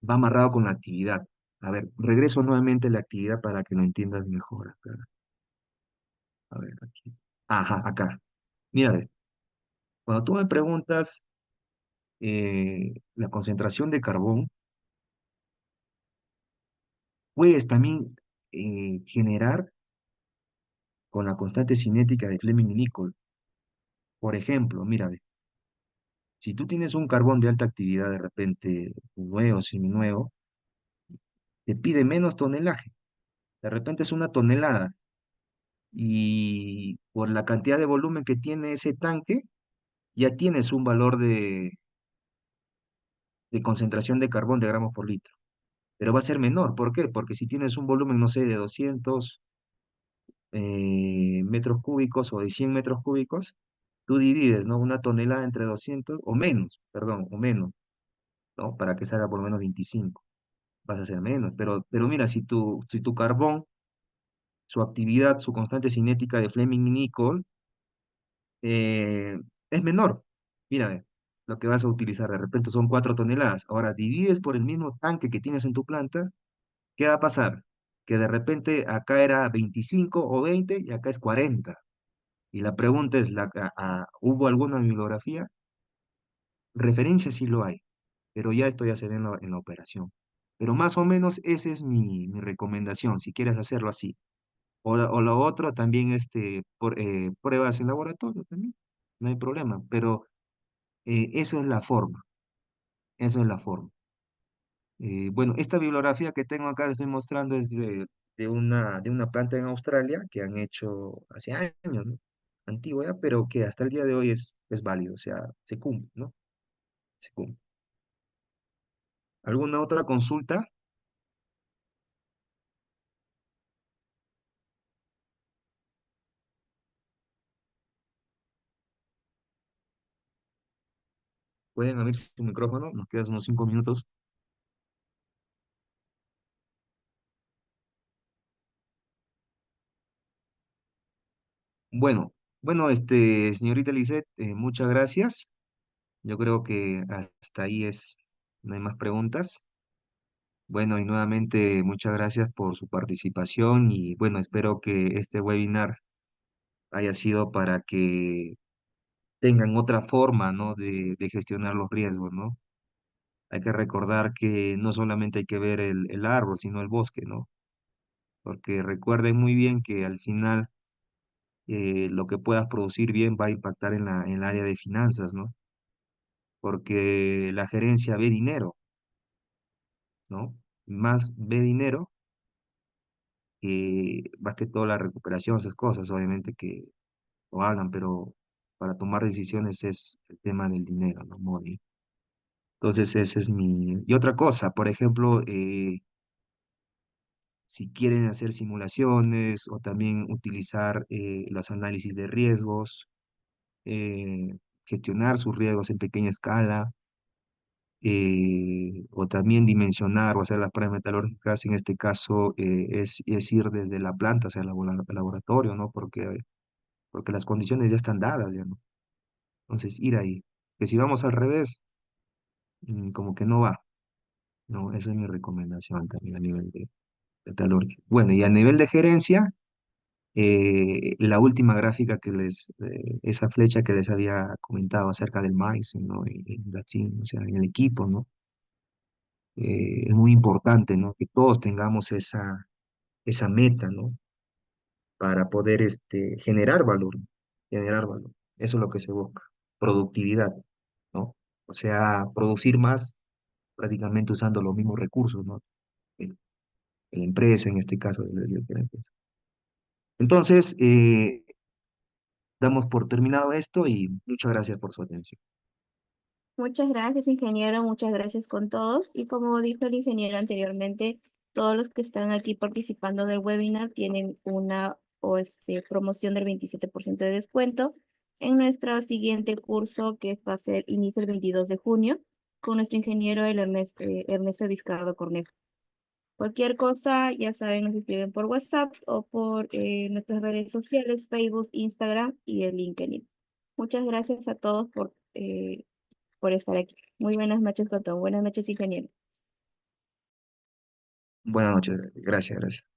va amarrado con la actividad. A ver, regreso nuevamente a la actividad para que lo entiendas mejor acá. A ver, aquí. Ajá, acá. Mira, ve, cuando tú me preguntas la concentración de carbón, puedes también generar con la constante cinética de Fleming y Nicholl. Por ejemplo, mira, ve, si tú tienes un carbón de alta actividad de repente nuevo, seminuevo, te pide menos tonelaje. De repente es una tonelada. Y por la cantidad de volumen que tiene ese tanque, ya tienes un valor de concentración de carbón de gramos por litro. Pero va a ser menor. ¿Por qué? Porque si tienes un volumen, no sé, de 200 metros cúbicos o de 100 metros cúbicos, tú divides, ¿no? Una tonelada entre 200 o menos, perdón, o menos, ¿no? Para que salga por lo menos 25. Vas a hacer menos. Pero mira, si tu carbón, su actividad, su constante cinética de Fleming y Nicholl es menor. Mira, lo que vas a utilizar de repente son 4 toneladas. Ahora divides por el mismo tanque que tienes en tu planta, ¿qué va a pasar? Que de repente acá era 25 o 20 y acá es 40. Y la pregunta es, ¿hubo alguna bibliografía? Referencia sí lo hay, pero ya esto ya se ve en la operación. Pero más o menos esa es mi recomendación, si quieres hacerlo así. O lo otro también, pruebas en laboratorio también, no hay problema, pero eso es la forma, eso es la forma. Bueno, esta bibliografía que tengo acá, le estoy mostrando, es de una planta en Australia que han hecho hace años, ¿no? Antigua ya, pero que hasta el día de hoy es válido, o sea, se cumple, ¿no? Se cumple. ¿Alguna otra consulta? Pueden abrir su micrófono, nos quedan unos 5 minutos. Bueno, bueno, señorita Lisette, muchas gracias. Yo creo que hasta ahí no hay más preguntas. Bueno, y nuevamente muchas gracias por su participación y bueno, espero que este webinar haya sido para que tengan otra forma, ¿no? de gestionar los riesgos, ¿no? Hay que recordar que no solamente hay que ver el árbol, sino el bosque, ¿no? Porque recuerden muy bien que al final lo que puedas producir bien va a impactar en el área de finanzas, ¿no? Porque la gerencia ve dinero, ¿no? Más ve dinero más que todo la recuperación, esas cosas, obviamente que lo hagan, pero para tomar decisiones es el tema del dinero, ¿no? Money. Entonces, ese es mi... Y otra cosa, por ejemplo, si quieren hacer simulaciones o también utilizar los análisis de riesgos, gestionar sus riesgos en pequeña escala, o también dimensionar o hacer las pruebas metalúrgicas, en este caso es ir desde la planta hacia el laboratorio, ¿no? Porque las condiciones ya están dadas, ya, ¿no? Entonces, ir ahí. Que si vamos al revés, como que no va, ¿no? Esa es mi recomendación también a nivel de metalurgia. Bueno, y a nivel de gerencia, la última gráfica esa flecha que les había comentado acerca del maíz, ¿no? En la team, o sea, en el equipo, ¿no? Es muy importante, ¿no? Que todos tengamos esa meta, ¿no? Para poder generar valor. Eso es lo que se busca, productividad, ¿no? O sea, producir más prácticamente usando los mismos recursos, ¿no? De la empresa, en este caso, de la empresa. Entonces, damos por terminado esto y muchas gracias por su atención. Muchas gracias, ingeniero, muchas gracias con todos. Y como dijo el ingeniero anteriormente, todos los que están aquí participando del webinar tienen una promoción del 27% de descuento en nuestro siguiente curso que va a ser inicio el 22 de junio con nuestro ingeniero Ernesto Vizcardo Cornejo. Cualquier cosa, ya saben, nos escriben por WhatsApp o por nuestras redes sociales, Facebook, Instagram y el LinkedIn. Muchas gracias a todos por estar aquí. Muy buenas noches con todos. Buenas noches, ingeniero. Buenas noches, gracias, gracias.